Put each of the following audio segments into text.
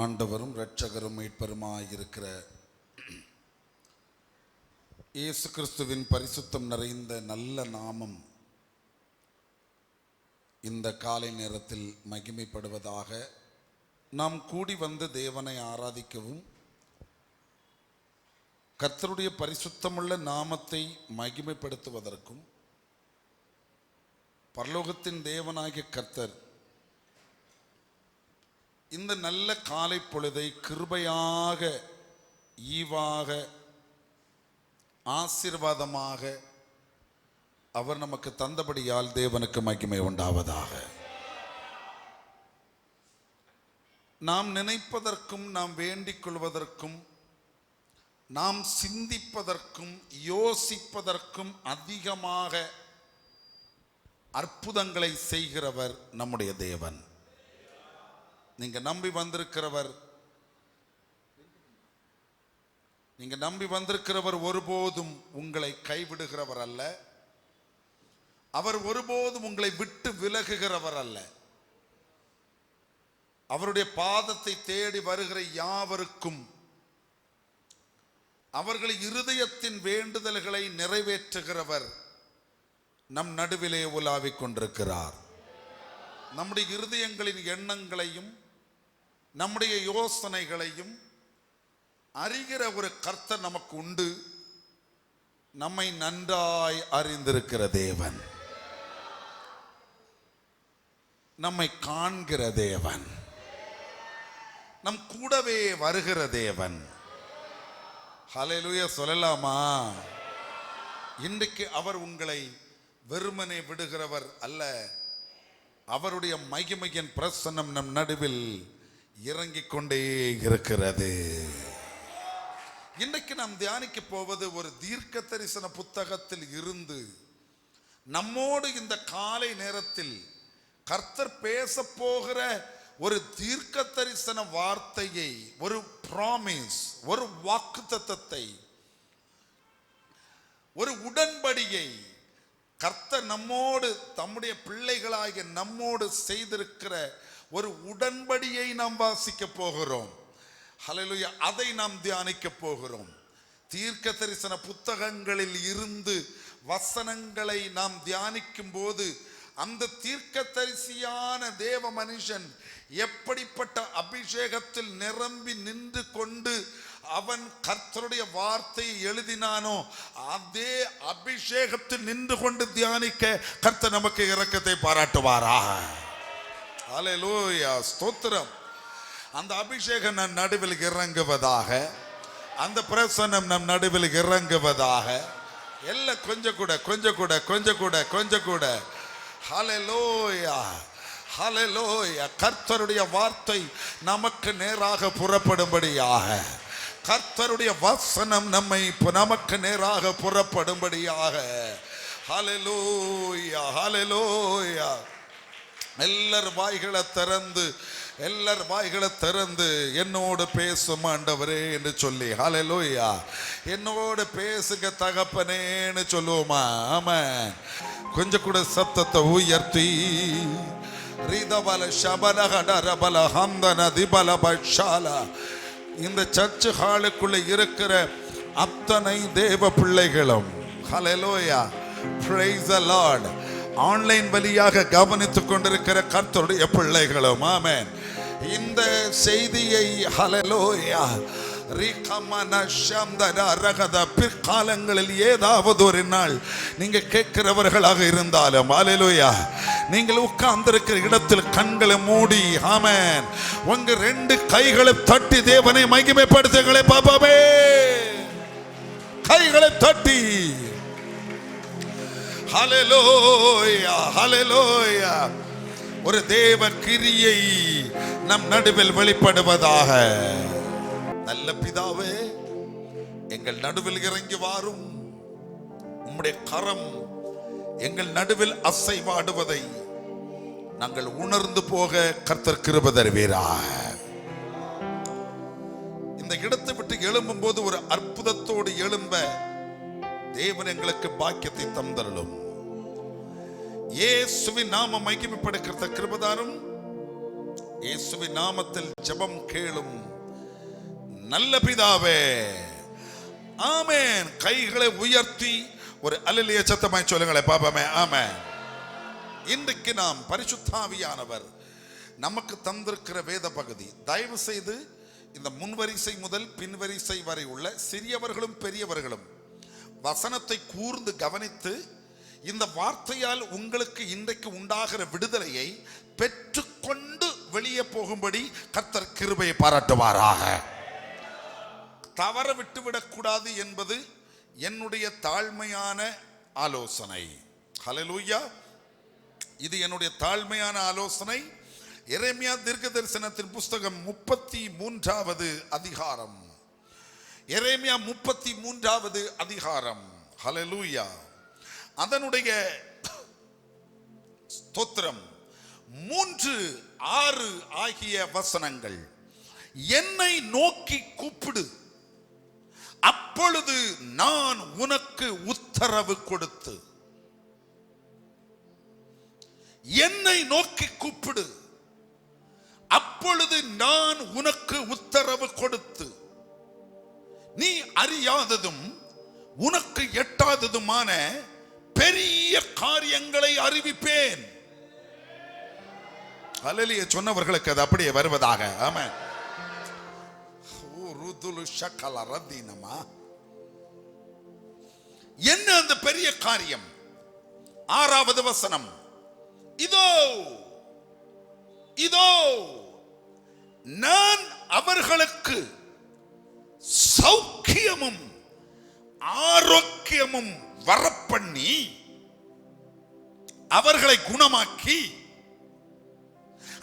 ஆண்டவரும் இரட்சகரும் மீட்பருமாயிருக்கிற இயேசு கிறிஸ்துவின் பரிசுத்தம் நிறைந்த நல்ல நாமம் இந்த காலை நேரத்தில் மகிமைப்படுவதாக. நாம் கூடி வந்து தேவனை ஆராதிக்கவும் கர்த்தருடைய பரிசுத்தமுள்ள நாமத்தை மகிமைப்படுத்துவதற்கும் பரலோகத்தின் தேவனாகிய கர்த்தர் இந்த நல்ல காலை பொழுதை கிருபையாக, ஈவாக, ஆசீர்வாதமாக அவர் நமக்கு தந்தபடியால் தேவனுக்கு மகிமை உண்டாவதாக. நாம் நினைப்பதற்கும், நாம் வேண்டிக் கொள்வதற்கும், நாம் சிந்திப்பதற்கும், யோசிப்பதற்கும் அதிகமாக அற்புதங்களை செய்கிறவர் நம்முடைய தேவன். நீங்க நம்பி வந்திருக்கிறவர் ஒருபோதும் உங்களை கைவிடுகிறவர் அல்ல. அவர் ஒருபோதும் உங்களை விட்டு விலகுகிறவர் அல்ல. அவருடைய பாதத்தை தேடி வருகிற யாவருக்கும் அவர்கள் இருதயத்தின் வேண்டுதல்களை நிறைவேற்றுகிறவர் நம் நடுவிலே உலாவிக் கொண்டிருக்கிறார். நம்முடைய இருதயங்களின் எண்ணங்களையும் நம்முடைய யோசனைகளையும் அறிகிற ஒரு கர்த்தர் நமக்கு உண்டு. நம்மை நன்றாய் அறிந்திருக்கிற தேவன், நம்மை காண்கிற தேவன், நம் கூடவே வருகிற தேவன். ஹல்லேலூயா சொல்லலாமா? இன்றைக்கு அவர் உங்களை வெறுமனே விடுகிறவர் அல்ல. அவருடைய மகிமையின் பிரசன்னம் நம் நடுவில் இறங்கிக் கொண்டே இருக்கிறது. இன்றைக்கு நாம் தியானிக்க போவது ஒரு தீர்க்க தரிசன புத்தகத்தில் இருந்து நம்மோடு இந்த காலை நேரத்தில் கர்த்தர் பேச போகிற ஒரு தீர்க்க தரிசன வார்த்தையை, ஒரு ப்ராமிஸ், ஒரு வாக்குத்தத்தத்தை, ஒரு உடன்படியை கர்த்தர் நம்மோடு, தம்முடைய பிள்ளைகளாகிய நம்மோடு செய்திருக்கிற ஒரு உடன்படியை நாம் வாசிக்க போகிறோம். ஹல்லேலூயா! அதை நாம் தியானிக்க போகிறோம். தீர்க்க தரிசன புத்தகங்களில் இருந்து வசனங்களை நாம் தியானிக்கும் போது அந்த தீர்க்க தரிசியான தேவ மனுஷன் எப்படிப்பட்ட அபிஷேகத்தில் நிரம்பி நின்று கொண்டு அவன் கர்த்தருடைய வார்த்தையை எழுதினானோ அதே அபிஷேகத்தில் நின்று கொண்டு தியானிக்க கர்த்தர் நமக்கு இரக்கத்தை பாராட்டுவாராக. ஹல்லேலூயா, ஸ்தோத்திரம். அந்த அபிஷேகம் நம் நடுவில் இறங்குவதாக, அந்த பிரசன்னம் நம் நடுவில் இறங்குவதாக. எல்லாம் கொஞ்சம் கூட ஹல்லேலூயா, ஹல்லேலூயா. கர்த்தருடைய வார்த்தை நமக்கு நேராக புறப்படும்படியாக, கர்த்தருடைய வசனம் நமக்கு நேராக புறப்படும்படியாக. ஹல்லேலூயா, ஹல்லேலூயா. எல்லார் வாய்களை திறந்து என்னோடு பேசும் ஆண்டவரே என்று சொல்லி, ஹல்லேலூயா, என்னோடு பேசுங்க தகப்பனேன்னு சொல்லுவோமா? ஆமென். கொஞ்சம் கூட சத்தத்தை உயர்த்தி இந்த சர்ச் ஹாலுக்குள்ள இருக்கிற அத்தனை தேவ பிள்ளைகளும், ஹல்லேலூயா, பிரைஸ் தி லார்ட், ஆன்லைன் வழியாக கவனித்துக் கொண்டிருக்கிற கர்த்தருடைய பிள்ளைகளும், ஆமென், இந்த செய்தியை ஹல்லேலூயா பிற்காலங்களில் ஏதாவது ஒரு நாள் நீங்க கேட்கிறவர்களாக இருந்தாலும், ஹல்லேலூயா, நீங்கள் உட்கார்ந்திருக்கிற இடத்தில் கண்களை மூடி, ஆமென், உங்க ரெண்டு கைகளை தட்டி தேவனை மகிமைப்படுத்துங்களே பாப்பாவே. கைகளை தட்டி ஹல்லேலூயா, ஹல்லேலூயா. ஒரு தேவ கிரியை நம் நடுவில் வெளிப்படுவதாக. நல்ல பிதாவே, எங்கள் நடுவில் இறங்கி வாரும். உம்முடைய கரம் எங்கள் நடுவில் அசைவாடுவதை நாங்கள் உணர்ந்து போக கர்த்தர் கிருபை தருவீராக. இந்த இடத்தை விட்டு எழும்பும் போது ஒரு அற்புதத்தோடு எழும்ப தேவன் எங்களுக்கு பாக்கியத்தை தந்தருளும். இயேசுவின் நாமம் மகிமைப்படுகிற கிருபைதாரும் இயேசுவின் நாமத்தில் ஜெபம் கேளும் நல்ல பிதாவே, ஆமென். கைகளை உயர்த்தி ஒரு அல்லேலூயா சத்தமாய் சொல்லுங்களேன் பாப்பமே. ஆமென். இன்றைக்கு நாம் பரிசுத்த ஆவியானவர் நமக்கு தந்திருக்கிற வேத பகுதி, தயவு செய்து இந்த முன்வரிசை முதல் பின்வரிசை வரை உள்ள சிறியவர்களும் பெரியவர்களும் வசனத்தை கூர்ந்து கவனித்து இந்த வார்த்தையால் உங்களுக்கு இன்றைக்கு உண்டாகிற விடுதலையை பெற்றுக்கொண்டு வெளியே போகும்படி கர்த்தர் கிருபையை பாராட்டுவாராக. தவற விட்டுவிடக்கூடாது என்பது என்னுடைய தாழ்மையான ஆலோசனை. ஹல்லேலூயா. இது என்னுடைய தாழ்மையான ஆலோசனை. எரேமியா தீர்க்கதரிசனத்தின் புஸ்தகம் 33வது அதிகாரம். எரேமியா 33வது அதிகாரம். ஹல்லேலூயா. அதனுடைய ஸ்தோத்திரம் 3-6 ஆகிய வசனங்கள். என்னை நோக்கி கூப்பிடு, அப்பொழுது நான் உனக்கு உத்தரவு கொடுத்து. என்னை நோக்கி கூப்பிடு, அப்பொழுது நான் உனக்கு உத்தரவு கொடுத்து நீ அறியாததும் உனக்கு எட்டாததுமான பெரிய காரியங்களை அறிவிப்பேன். அல்லேலூயா சொன்னவர்களுக்கு அது அப்படியே வருவதாக. ஆமென். என்ன அந்த பெரிய காரியம்? 6வது வசனம். இதோ இதோ நான் அவர்களுக்கு சௌக்கியமும் ஆரோக்கியமும் வரப்பண்ணி அவர்களை குணமாக்கி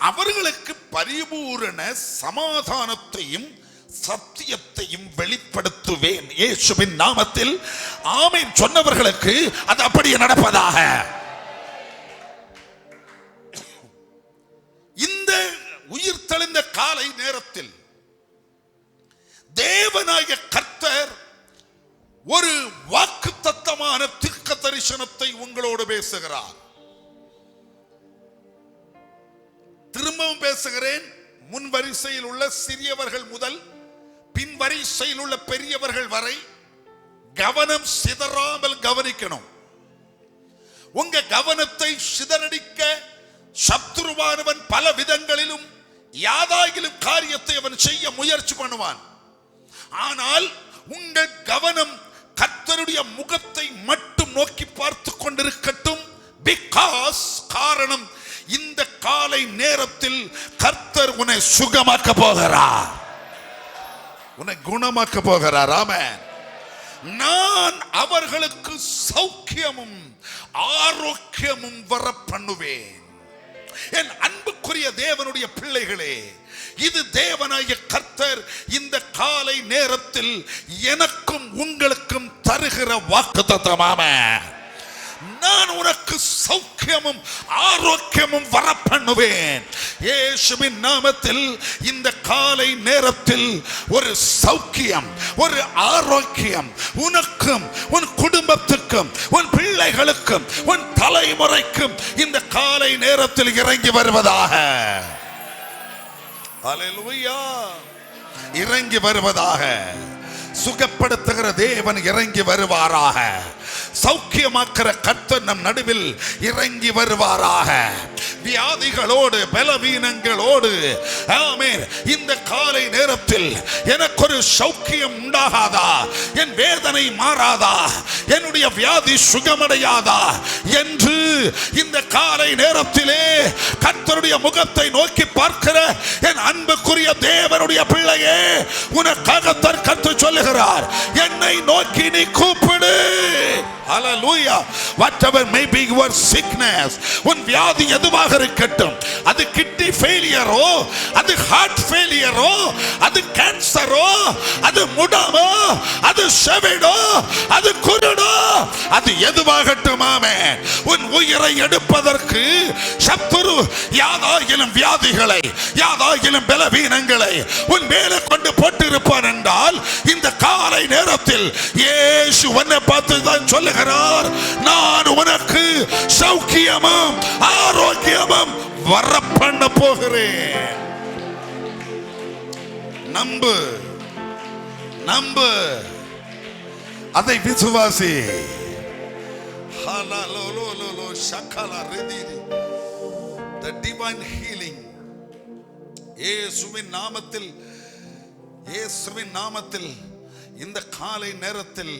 அவர்களுக்கு பரிபூரண சமாதானத்தையும் சத்தியத்தையும் வெளிப்படுத்துவேன். இயேசுவின் நாமத்தில் ஆமென் சொன்னவர்களுக்கு அது அப்படியே நடப்பதாக. இந்த உயிர் தெளிந்த காலை நேரத்தில் தேவனாகிய கர்த்தர் ஒரு வாக்குத்தத்தமான தீர்க்க தரிசனத்தை உங்களோடு பேசுகிறார். திரும்பவும் பேசுகிறேன். முன் வரிசையில் உள்ள சிறியவர்கள் முதல் பின் வரிசையில் உள்ள பெரியவர்கள் வரை கவனம் சிதறாமல் கவனிக்கணும். உங்க கவனத்தை சிதறடிக்க சத்துருவானவன் பல விதங்களிலும் யாதாகிலும் காரியத்தை அவன் செய்ய முயற்சி பண்ணுவான். ஆனால் உங்கள் கவனம் கர்த்தருடைய முகத்தை மட்டும் நோக்கி பார்த்து கொண்டிருக்கட்டும். பிகாஸ் காரணம், இந்த காலை நேரத்தில் கர்த்தர் உன்னை சுகமாக்க போகிறார், உன்னை குணமாக்க போகிறார். ஆமென். நான் அவர்களுக்கு சௌக்கியமும் ஆரோக்கியமும் வர பண்ணுவேன். என் அன்புக்குரிய தேவனுடைய பிள்ளைகளே, இது தேவனாகிய கர்த்தர் இந்த காலை நேரத்தில் எனக்கும் உங்களுக்கும் தருகிற வாக்குத்தத்தம். நான் உனக்கு சௌக்கியமும் ஆரோக்கியமும் வர பண்ணுவேன். இயேசுவின் நாமத்தில் இந்த காலை நேரத்தில் ஒரு சௌக்கியம், ஒரு ஆரோக்கியம் உனக்கும் உன் குடும்பத்துக்கும் உன் பிள்ளைகளுக்கும் உன் தலைமுறைக்கும் இந்த காலை நேரத்தில் இறங்கி வருவதாக. அல்லேலூயா. இறங்கி வருவதாக. சுகப்படுத்துகிற தேவன் இறங்கி வருவாராக. சௌக்கியமாக்கிற கர்த்தர் நம் நடுவில் இறங்கி வருவாராக. வியாதிகளோடு பலவீனங்களோடு ஆமென் இந்த காலை நேரத்தில் எனக்கு ஒரு சௌக்கியம் உண்டாகாதா, என் வேதனை மாறாதா, என்னுடைய வியாதி சுகமடையாதா என்று இந்த காலை நேரத்திலே கர்த்தருடைய முகத்தை நோக்கி பார்க்கிற என் அன்புக்குரிய தேவனுடைய பிள்ளையே, உனக்காக கர்த்தர் சொல்லுகிறார், என்னை நோக்கி நீ கூப்பிடு. Hallelujah. Whatever may be your sickness, உன் வியாதி எதுவாக இருக்கட்டும், அது கிட்னி ஃபெயிலியரோ, அது ஹார்ட் ஃபெயிலியரோ, அது கேன்சரோ, அது முடமோ, அது செவிடோ, அது குருடோ, அது எதுவாகட்டும். ஆமென். உன் உயிரை எடுப்பதற்கு சத்துரு யாதாகிலும் வியாதிகளை யாதாகிலும் பலவீனங்களை உன் மேலே கொண்டு போட்டிருப்பான் என்றால் இந்த காலை நேரத்தில் இயேசு உன்னை பார்த்து தான் சொல்லுகிறார், நான் உனக்கு சௌக்கியமும் ஆரோக்கியமும் வர பண்ண போகிறேன். நம்பு, நம்பு, அதை விசுவாசி. The divine healing இயேசுவின் நாமத்தில், இயேசுவின் நாமத்தில் இந்த காலை நேரத்தில்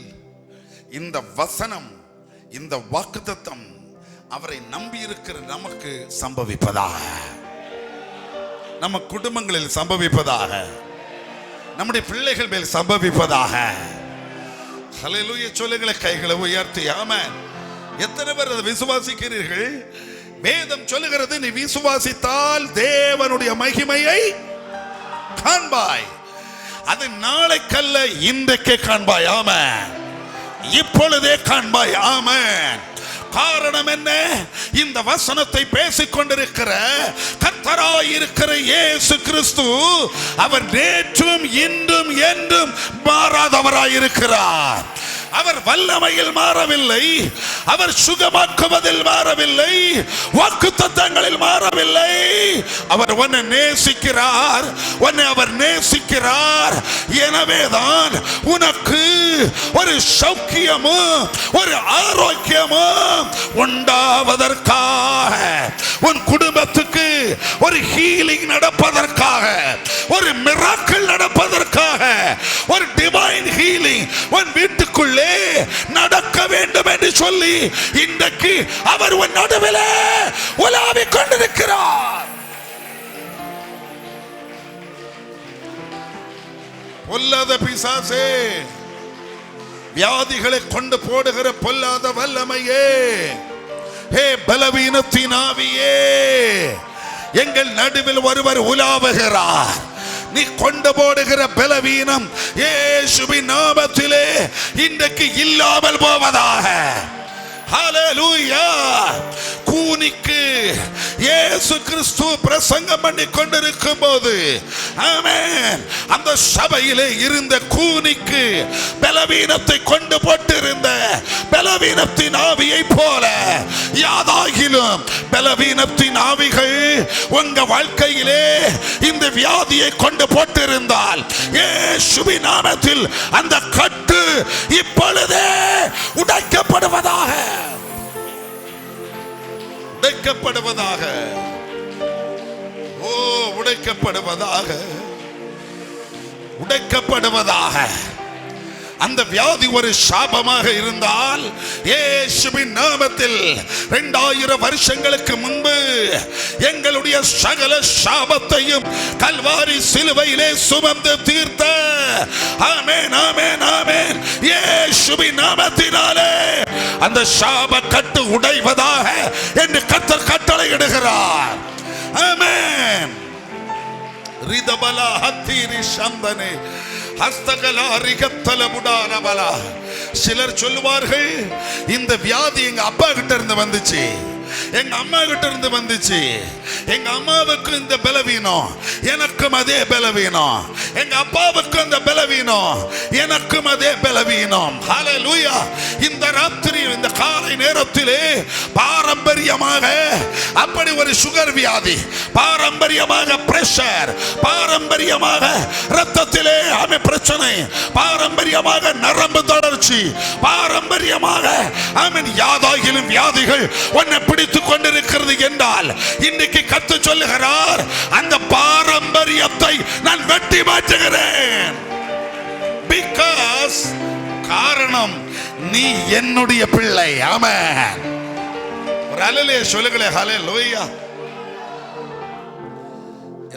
இந்த வசனம், இந்த வாக்குத்தத்தம் அவரை நம்பி இருக்கிற நமக்கு சம்பவிப்பதாக, நம்ம குடும்பங்களில் சம்பவிப்பதாக, நம்முடைய பிள்ளைகள் மேல் சம்பவிப்பதாக. ஹல்லேலூயா சொல்லுங்களே, கைகளை உயர்த்தி. ஆமென். எத்தனை பேர் அதை விசுவாசிக்கிறீர்கள்? வேதம் சொல்லுகிறது, நீ விசுவாசித்தால் தேவனுடைய மகிமையை காண்பாய். அது நாளைக்கல்ல, இன்றைக்கே காண்பாய். ஆமென். இப்பொழுதே காண்பாய். ஆமென். காரணம் என்ன? இந்த வசனத்தை பேசிக் கொண்டிருக்கிற கர்த்தராய் இருக்கிற இயேசு கிறிஸ்து அவர் நேற்றும் இன்றும் என்றும் மாறாதவராய் இருக்கிறார். அவர் வல்லமையில் மாறவில்லை, அவர் சுகமாக்குவதில் மாறவில்லை, வாக்குத்தத்தங்களில் மாறவில்லை. அவர் உன்னை நேசிக்கிறார், உன்னை அவர் நேசிக்கிறார். எனவேதான் உனக்கு ஒரு சௌக்கியமும் ஒரு ஆரோக்கியமும் உண்டாவதற்காக, உன் குடும்பத்துக்கு ஒரு ஹீலிங் நடப்பதற்காக, ஒரு மிராக்கிள் நடப்பதற்காக, ஒரு டிவைன் ஹீலிங் உன் வீட்டுக்குள்ளே நடக்க வேண்டும் என்று சொல்லி இன்றைக்கு அவர் உன் நடுவிலே உலாவிக் கொண்டிருக்கிறார். பொல்லாத பிசாசே, வியாதிகளை கொண்டு போடுகிற பொல்லாத வல்லமையே, ஹே பலவீனத்தின் ஆவியே, எங்கள் நடுவில் ஒருவர் உலாவுகிறார். நீ கொண்டு போடுகிற பலவீனம் இயேசுவின் நாமத்திலே இன்றைக்கு இல்லாமல் போவதாக. ஹல்லேலூயா. கூனிக்கு இயேசு கிறிஸ்து பிரசங்கம் பண்ணி கொண்டிருக்கும் போது, ஆமென், அந்த சபையிலே இருந்த கூனிக்கு பலவீனத்தை கொண்டு போட்டிருந்த பலவீனத்தின் ஆவியை போல யாதாகிலும் பலவீனத்தின் ஆவிகள் உங்க வாழ்க்கையிலே இந்த வியாதியை கொண்டு போட்டிருந்தால் இயேசுவின் நாமத்தில் அந்த கட்டு இப்பொழுதே உடைக்கப்படுவதாக, உடைக்கப்படுவதாக. ஓ, உடைக்கப்படுவதாக, உடைக்கப்படுவதாக. அந்த வியாதி ஒரு சாபமாக இருந்தால் இயேசுவின் நாமத்தில் 2000 வருஷங்களுக்கு முன்பு எங்களுடைய சகல சாபத்தையும் கல்வாரி சிலுவையிலே சுமந்து தீர்த்த, ஆமென், ஆமென், ஆமென், இயேசுவின் நாமத்தினாலே அந்த சாப கட்டு உடைவதாக என்று கர்த்தர் கட்டளையிடுகிறார். ஆமென். ரிதபலா ஹத்தீரி சந்தனே சிலர் சொல்லுவார்கள், இந்த வியாதி எங்க அப்பா கிட்ட இருந்து வந்துச்சு, எங்க அம்மா கிட்ட இருந்து வந்துச்சு, எங்க அம்மாவுக்கு இந்த பலவீனம், எனக்கும் அதே பலவீனம், எங்க அப்பாவுக்கு அந்த பலவீனம், எனக்கும் அதே பலவீனம். ஹல்லேலூயா. இந்த ராத்திரி, இந்த காலை நேரத்திலே பாரம்பரியமாக அப்படி ஒரு சுகர் வியாதி, பாரம்பரியமாக பிரஷர், பாரம்பரியமாக இரத்தத்திலே பிரச்சனை, பாரம்பரியமாக நரம்பு தொடர்ச்சி, பாரம்பரியமாக ஆமென் யாதாகிலும் வியாதிகள் உன்னை பிடித்துக் கொண்டிருக்கிறது என்றால் இன்றைக்கு கர்த்தர் சொல்லுகிறார், அந்த பாரம்பரியத்தை நான் வெட்டி மாற்றுகிறேன். பிகாஸ் காரணம், நீ என்னுடைய பிள்ளை. ஆமென். ஒரு அல்லேலூயா சொல்லுங்களே. ஹல்லேலூயா.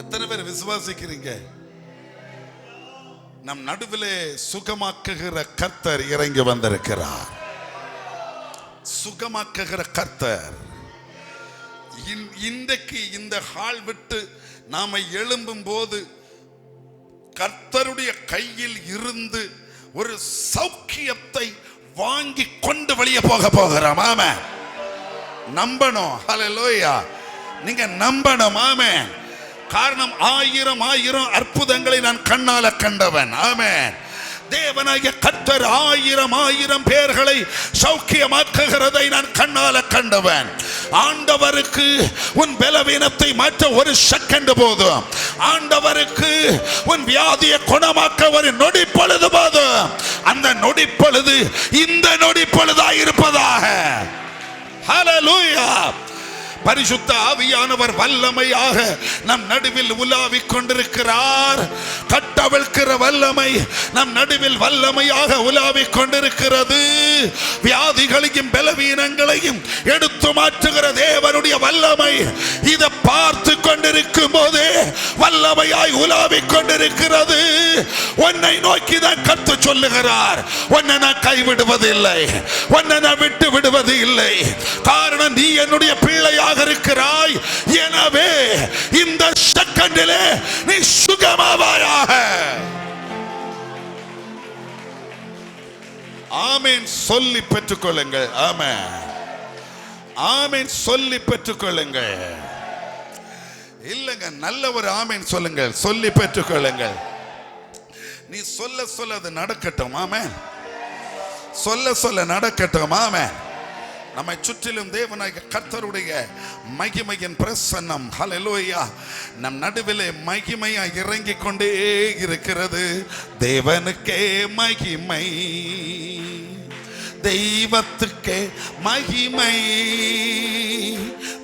எத்தனை பேர் விசுவாசிக்கிறீங்க? நம் நடுவிலே சுகமாக்குகிற கர்த்தர் இறங்கி வந்திருக்கிறார். சுகமாக்குகிற கர்த்தர் இன்றைக்கு இந்த ஹால் விட்டு நாம எழும்பும் போது கர்த்தருடைய கையில் இருந்து ஒரு சௌக்கியத்தை வாங்கி கொண்டு வெளியே போக போகிறோம். ஆமென். நம்பணும். ஹல்லேலூயா. நீங்க நம்பணும். ஆமென். காரணம், 1000 அற்புதங்களை நான் கண்ணால கண்டவன். ஆமென். தேவனாகிய கர்த்தர் 1000 பேர்களை சௌக்கியமாக்குகிறதை நான் கண்ணால கண்டவன். ஆண்டவருக்கு உன் பலவீனத்தை மாற்ற ஒரு செகண்ட் போதும். ஆண்டவருக்கு உன் வியாதியை குணமாக்க ஒரு நொடி பொழுது போதும். அந்த நொடி பொழுது இந்த நொடி பொழுதாய் இருப்பதாக. ஹல்லேலூயா. பரிசுத்த ஆவியானவர் வல்லமையாக நம் நடுவில் உலாவிக் கொண்டிருக்கிறார். கட்டவிழ்க்கிற வல்லமை நம் நடுவில் வல்லமையாக உலாவிக் கொண்டிருக்கிறது. வியாதிகளையும் பலவீனங்களையும் எடுத்து மாற்றுகிற தேவனுடைய வல்லமை இதை பார்த்து கொண்டிருக்கும் போதே வல்லமையாய் உலாவிக் கொண்டிருக்கிறது. உன்னை நோக்கி தான் கர்த்தர் சொல்லுகிறார், உன்னை நான் கைவிடுவதில்லை, உன்னை நான் விட்டு விடுவது இல்லை. காரணம் நீ என்னுடைய பிள்ளையாக இருக்கிறாய். எனவே இந்த செகண்டிலே நீ சுகமாவாயாக. ஆமென் சொல்லி பெற்றுக்கொள்ளுங்கள். ஆமென் ஆமென் சொல்லி பெற்றுக்கொள்ளுங்கள். இல்லங்க, நல்ல ஒரு ஆமென் சொல்லுங்கள், சொல்லி பெற்றுக்கொள்ளுங்கள். நீ சொல்ல சொல்ல அது நடக்கட்டும். ஆமென். சொல்ல சொல்ல நடக்கட்டும். ஆமென். நம்மை சுற்றிலும் தேவனாகிய கர்த்தருடைய மகிமையின் பிரசன்னம் ஹல்லேலூயா நம் நடுவிலே மகிமையா இறங்கிக் கொண்டே இருக்கிறது. தேவனுக்கே மகிமை, தெய்வத்துக்கே மகிமை,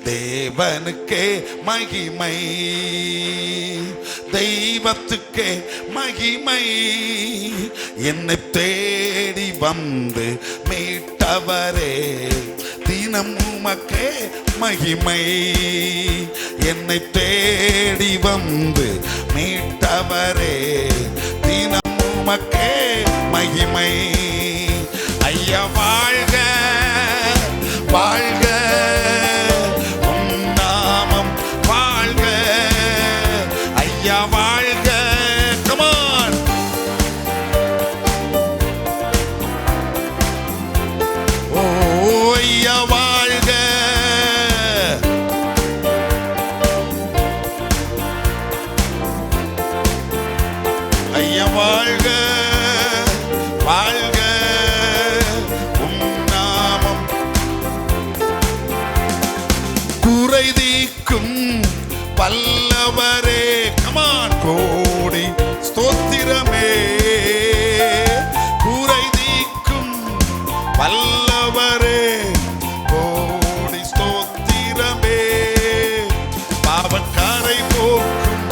தேவனுக்கே மகிமை, தெய்வத்துக்கே மகிமை. என்னை தேடி வந்து மீட்டவரே தினம் உமக்கே மகிமை. என்னை தேடி வந்து மீட்டவரே தினம் உமக்கே மகிமை. ஐயா வாழ்க வாழ்க, உம் நாமம் வாழ்க. ஐயா வாழ்க. Come on. ஓ ஐயா வாழ்க. ஐயா வாழ்க வாழ்க, உம் நாமம். குறை தீர்க்கும் வல்லவரே. கமான். கோடி ஸ்தோத்திரமே. குறை தீர்க்கும் வல்லவரே, கோடி ஸ்தோத்திரமே. பாவக்காரை போக்கும்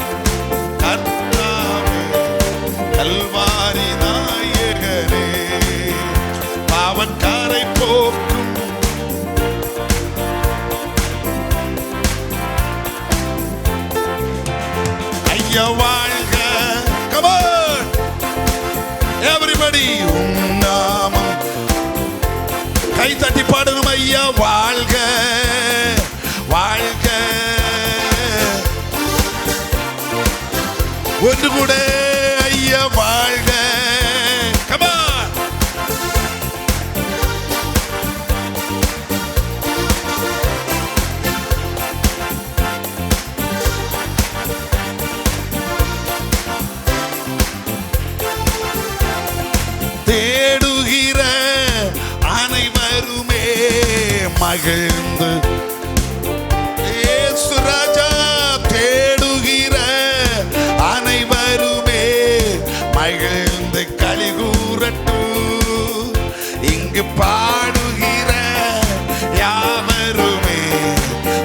கர்த்தாவே, கல்வாரி நாயகரே. பாவக்காரை போக்கும் ஐயா வாழ்க. Come on everybody. உம் நாமம் கை தட்டி பாடணும். ஐயா வாழ்க வாழ்க. ஒன்று கூட ஐயா வாழ்க. Come on. தேடுகிற அனைவருமே மகிழ்ந்து இயேசு ராஜா. தேடுகிற அனைவருமே மகிழ்ந்து களிகூரட்டும். இங்கு பாடுகிற யாவருமே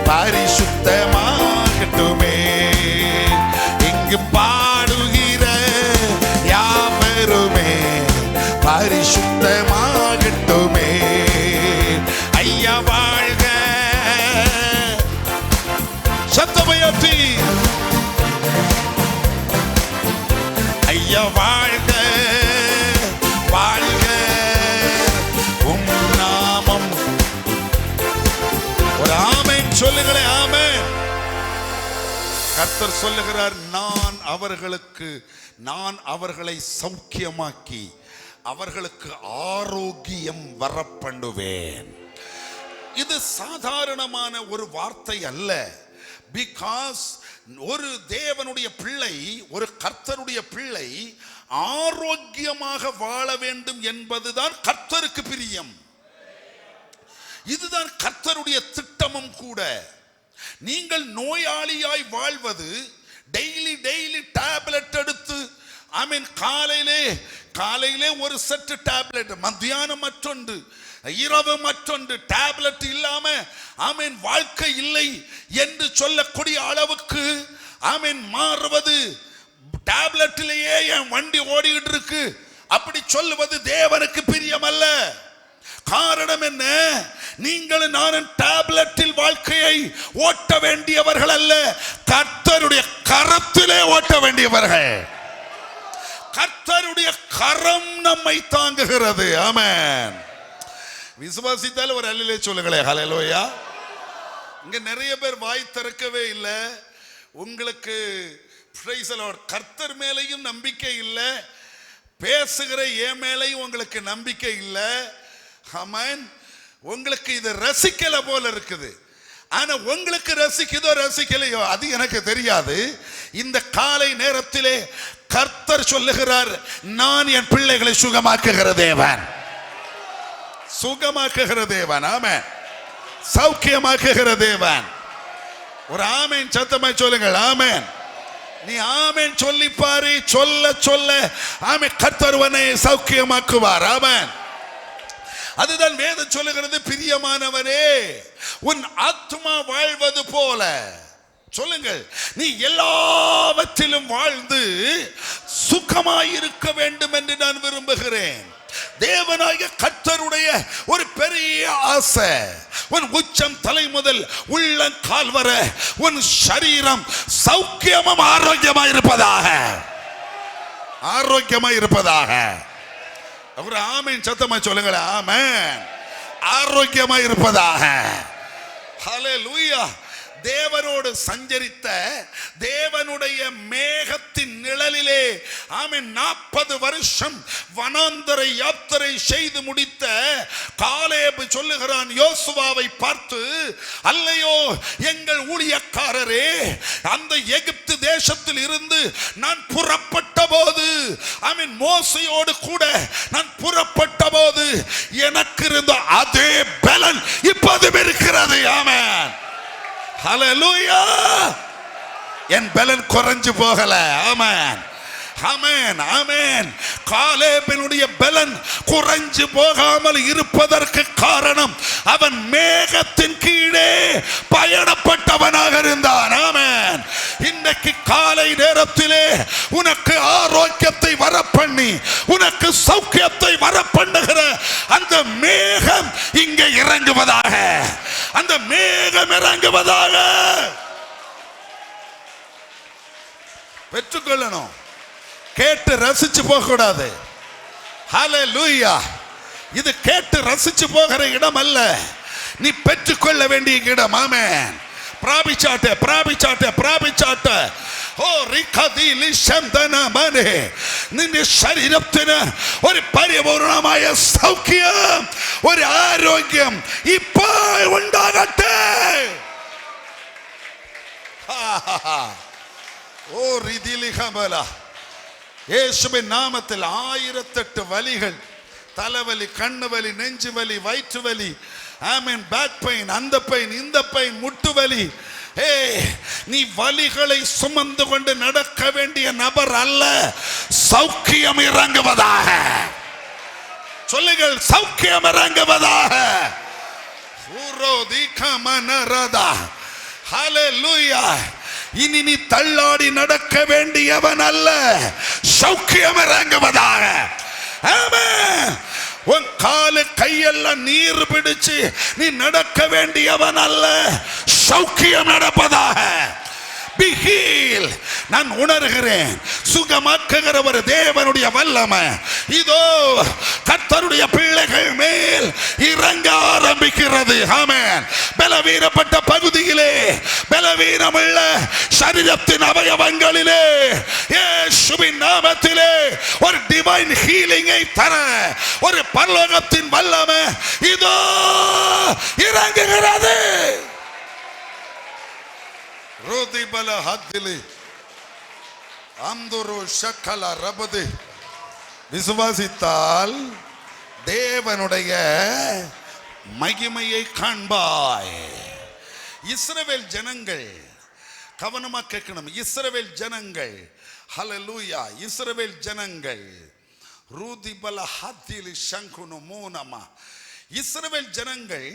பரிசுத்தமாகட்டுமே. இங்கு பாடுகிற யாவருமே பரிசுத்தமாகட்டுமே. ஐயா வாழ்க. சத்தமையற்றி ஐயா வாழ்க வாழ்க, உம் நாமம். ஒரு ஆமென் சொல்லுங்களே. ஆமென். கர்த்தர் சொல்லுகிறார், நான் அவர்களை சௌக்கியமாக்கி அவர்களுக்கு ஆரோக்கியம் வரப்பண்ணுவேன். இது சாதாரணமான ஒரு வார்த்தை அல்ல. பிகாஸ் ஒரு தேவனுடைய பிள்ளை, ஒரு கர்த்தருடைய பிள்ளை ஆரோக்கியமாக வாழ வேண்டும் என்பதுதான் கர்த்தருக்கு பிரியம். இதுதான் கர்த்தருடைய திட்டமும் கூட. நீங்கள் நோயாளியாய் வாழ்வது டெய்லி டேப்லெட் எடுத்து காலையிலே ஒரு செட் டேப்லெட், மத்தியானம் மற்றொன்று, இரவு மற்றொன்று, டேப்லெட் இல்லாம வாழ்க்கை இல்லை என்று சொல்லக்கூடிய அளவுக்கு மாறுவது, டேப்லெட்டிலேயே என் வண்டி ஓடிட்டு இருக்கு அப்படி சொல்லுவது தேவனுக்கு பிரியமல்ல. காரணம் என்ன? நீங்கள் நானும் டேப்லெட்டில் வாழ்க்கையை ஓட்ட வேண்டியவர்கள் அல்ல, கர்த்தருடைய கரத்திலே ஓட்ட வேண்டியவர்கள். கர்த்தருடைய கரம் நம்மை தாங்குகிறது. ஆமென். விசுவாசித்தால் ஒரு அல்லேலூயா சொல்லுங்களேன். ஹல்லேலூயா. இங்க நிறைய பேர் வாய் திறக்கவே இல்லை. உங்களுக்கு பிரைஸ் தி லார்ட், கர்த்தர் மேலேயும் நம்பிக்கை இல்லை, பேசுகிற என் மேலேயும் உங்களுக்கு நம்பிக்கை இல்லை. ஆமென். உங்களுக்கு இது ரசிக்கல போல இருக்குது. ஆனா உங்களுக்கு ரசிக்குதோ ரசிக்கலையோ அது எனக்கு தெரியாது. இந்த காலை நேரத்திலே கர்த்தர் சொல்லுகிறார், நான் என் பிள்ளைகளை சுகமாக்குகிற தேவன், சுகமாக்குகிற தேவன். ஆமென். சௌக்கியமாக்குகிற தேவன். ஒரு ஆமென் சத்தமாய் சொல்லுங்கள். ஆமென். நீ ஆமென் சொல்லி பாரு, சொல்ல சொல்ல ஆமென் கர்த்தர் உன்னை சௌக்கியமாக்குவார். ஆமென். அதுதான் வேதம் சொல்லுகிறது, பிரியமானவனே உன் ஆத்துமா வாழ்வது போல, சொல்லுங்கள், நீ எல்லாவற்றிலும் வாழ்ந்து சுகமாயிருக்க வேண்டும் என்று நான் விரும்புகிறேன். தேவனாகிய கர்த்தருடைய ஒரு பெரிய ஆசை, உன் உச்சம் தலை முதல் உள்ளங்கால் வரை உன் சரீரம் சௌக்கியமும் ஆரோக்கியமாய் இருப்பதாக, ஆரோக்கியமாய் இருப்பதாக. ஒரு ஆமென் சத்தமா சொல்லுங்க. ஆமென். ஆரோக்கியமாய் இருப்பதாக. ஹல்லேலூயா. தேவனோடு சஞ்சரித்த தேவனுடைய மேகத்தின் நிழலிலே ஆமென் 40 வருஷம் வனாந்தர யாத்திரை செய்து முடித்த காலேப் சொல்லுகிறான் யோசுவாவை பார்த்து, அல்லையோ எங்கள் ஊழியக்காரரே, அந்த எகிப்து தேசத்தில் இருந்து நான் புறப்பட்ட போது ஆமென் மோசையோடு கூட நான் புறப்பட்ட போது எனக்கு இருந்த அதே பலன் இப்போதும் இருக்கிறது. ஆமென். ஹல்லேலூயா. என் பலன் குறைஞ்சு போகல. ஆமென். ஆமென். ஆமென். காலேபினுடைய பலன் குறைஞ்சு போகாமல் இருப்பதற்கு காரணம் அவன் மேகத்தின் கீழே பயணப்பட்டவனாக இருந்தான். ஆமென். இன்றைக்கு காலை நேரத்திலே உனக்கு ஆரோக்கியத்தை வரப்பண்ணி உனக்கு சௌக்கியத்தை வரப்பண்ணுகிற அந்த மேகம் இங்கே இறங்குவதாக, அந்த மேகம் இறங்குவதாக. பெற்றுக்கொள்ளணும். கேட்டு ரசிச்சு போக கூடாது. ஹல்லேலூயா. இது கேட்டு ரசிச்சு போகிற இடம் அல்ல, நீ பெற்றுக்கொள்ள வேண்டிய இடம். ஆமென். പ്രാപിച്ചാട്ടെ പ്രാപിച്ചാട്ടെ പ്രാപിച്ചാട്ടെ. ഓ റിഖദിലി ശന്തനമനെ, നിന്റെ ശരീരത്തിന് ഒരു പരിപൂർണമായ സൗഖ്യം, ഒരു ആരോഗ്യം ഇപ്പോൾ ഉണ്ടാകട്ടെ. ഓ റിദിലി ഖബല. യേശുവിൻ നാമത്തിൽ 1008 വലികൾ, தலைவலி, கண்ணு வலி, நெஞ்சு வலி, வயிற்று வலி, ஆமென், பேக் பெயின், அந்த பெயின், இந்த பெயின், முட்டு வலி, நீ வலிகளை சுமந்து கொண்டு நடக்க வேண்டிய நபர் அல்ல. சௌக்கியம் இறங்குவதாக. சொல்லுங்கள், சௌக்கியம் இறங்குவதாக. ஹல்லேலூயா. இனி நீ தள்ளாடி நடக்க வேண்டியவன் அல்ல, சௌக்கியம் இறங்குவதாக. ஆமென். உன் காலு கையெல்லாம் நீர் பிடிச்சு நீ நடக்க வேண்டியவன் அல்ல, சௌக்கியம் நடப்பதாக. Be healed. நான் உணர்கிறேன், சுகமாக்குகிற ஒரு தேவனுடைய வல்லமை இதோ கர்த்தருடைய பிள்ளைகள் மேல் இறங்க ஆரம்பிக்கிறது. ஆமென். பலவீனப்பட்ட பகுதியிலே, பலவீனமுள்ள சரீரத்தின் அவயவங்களிலே இயேசுவின் நாமத்திலே ஒரு டிவைன் ஹீலிங்கை தர ஒரு பரலோகத்தின் வல்லமை இதோ இறங்குகிறது. ரோதிபல ஹத்திலி அந்தரு ஷக்கல ரபதி. விசுவாசித்தால் தேவனுடைய மகிமையை காண்பாய். இஸ்ரவேல் ஜனங்கள், கவனமா கேட்கணும், இஸ்ரவேல் ஜனங்கள், ஹல்லேலூயா, இஸ்ரவேல் ஜனங்கள், ரூதிபல ஹத்திலி சங்குனு மூனமா, இஸ்ரவேல் ஜனங்கள்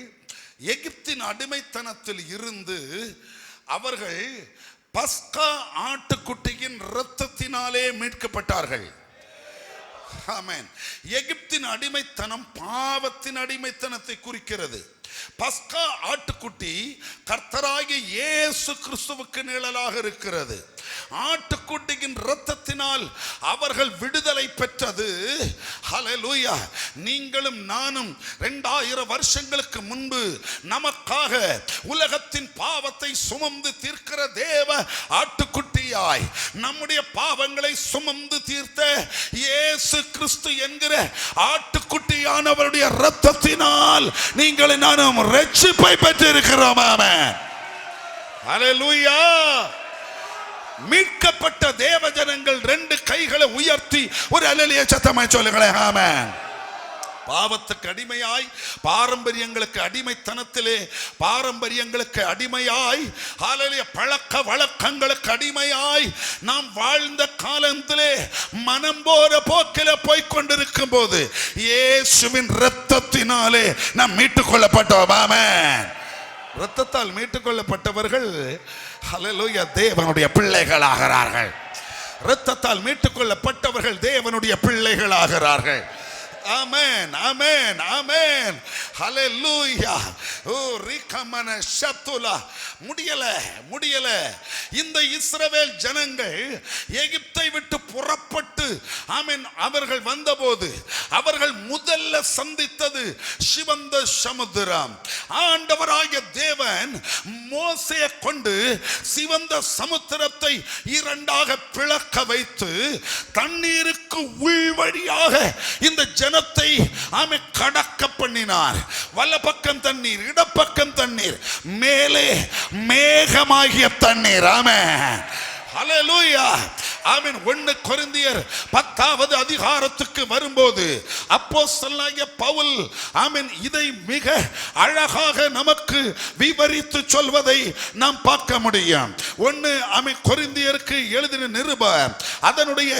எகிப்தின் அடிமைத்தனத்தில் இருந்து அவர்கள் பஸ்கா ஆட்டுக்குட்டியின் இரத்தத்தினாலே மீட்கப்பட்டார்கள். ஆமென். எகிப்தின் அடிமைத்தனம் பாவத்தின் அடிமைத்தனத்தை குறிக்கிறது. பஸ்கா ஆட்டுக்குட்டி கர்த்தராகிய இயேசு கிறிஸ்துவுக்கு நிழலாக இருக்கிறது. ஆட்டுக்குட்டியின் இரத்தத்தினால் அவர்கள் விடுதலை பெற்றது. ஹல்லேலூயா. நீங்களும் நானும் 2000 வருஷங்களுக்கு முன்பு நமக்காக உலகத்தின் பாவத்தை சுமந்து தீர்க்கிற தேவ ஆட்டுக்குட்டியாய் நம்முடைய பாவங்களை சுமந்து தீர்த்த இயேசு கிறிஸ்து என்கிற ஆட்டுக்குட்டியானவருடைய இரத்தத்தினால் நீங்கள் நானும் ரட்சிப்பை பெற்றிருக்கிறோம். ஆமென். ஹல்லேலூயா. மீட்கப்பட்ட தேவ ஜனங்கள் 2 கைகளை உயர்த்தி ஒரு அல்லேலூயா சத்தமாய் சொல்லுங்களேன். ஆமென். பாவத்துக்கு அடிமையாய், பாரம்பரியங்களுக்கு அடிமைத்தனத்திலே, பாரம்பரியங்களுக்கு அடிமையாய், ஹல்லேலூயா, பழக்க வழக்கங்களுக்கு அடிமையாய் நாம் வாழ்ந்த காலத்திலே மனம் போற போக்கில போய் கொண்டிருக்கும் போது இயேசுவின் இரத்தத்தினாலே நாம் மீட்டுக் கொள்ளப்பட்டோம். ஆமென். இரத்தத்தால் மீட்டுக் கொள்ளப்பட்டவர்கள் ஹல்லேலூயா தேவனுடைய பிள்ளைகளாகிறார்கள். இரத்தத்தால் மீட்டுக் கொள்ளப்பட்டவர்கள் தேவனுடைய பிள்ளைகளாகிறார்கள். ஆமென், ஆமென், ஆமென். ஹல்லேலூயா. ஓ ரிகமன ஷத்துலா. முடியல. இந்த இஸ்ரவேல் ஜனங்கள் எகிப்தை விட்டு புறப்பட்டு, ஆமென், அவர்கள் வந்தபோது அவர்கள் முதல்ல சந்தித்தது சிவந்த சமுத்திரம். ஆண்டவராகிய தேவன் மோசேயை கொண்டு சிவந்த சமுத்திரத்தை 2ஆக பிளக்க வைத்து தண்ணீருக்கு உள்வழியாக இந்த ஜனத்தை ஆமென் கடக்க பண்ணினார். வலப்பக்கம் தண்ணீர், இடப்பக்கம் தண்ணீர், மேலே மேகமாகிய தண்ணீர். ஆமென். ஹல்லேலூயா. ஆமென். 1 கொரிந்தியர் 10வது அதிகாரத்துக்கு வரும்போது அப்போஸ்தலனாகிய பவுல் ஆமென் இதை மிக அழகாக நமக்கு விவரித்து சொல்வதை நாம் பார்க்க முடியும். 1 ஆமென் கொரிந்தியருக்கு எழுதின நிருபம் அதனுடைய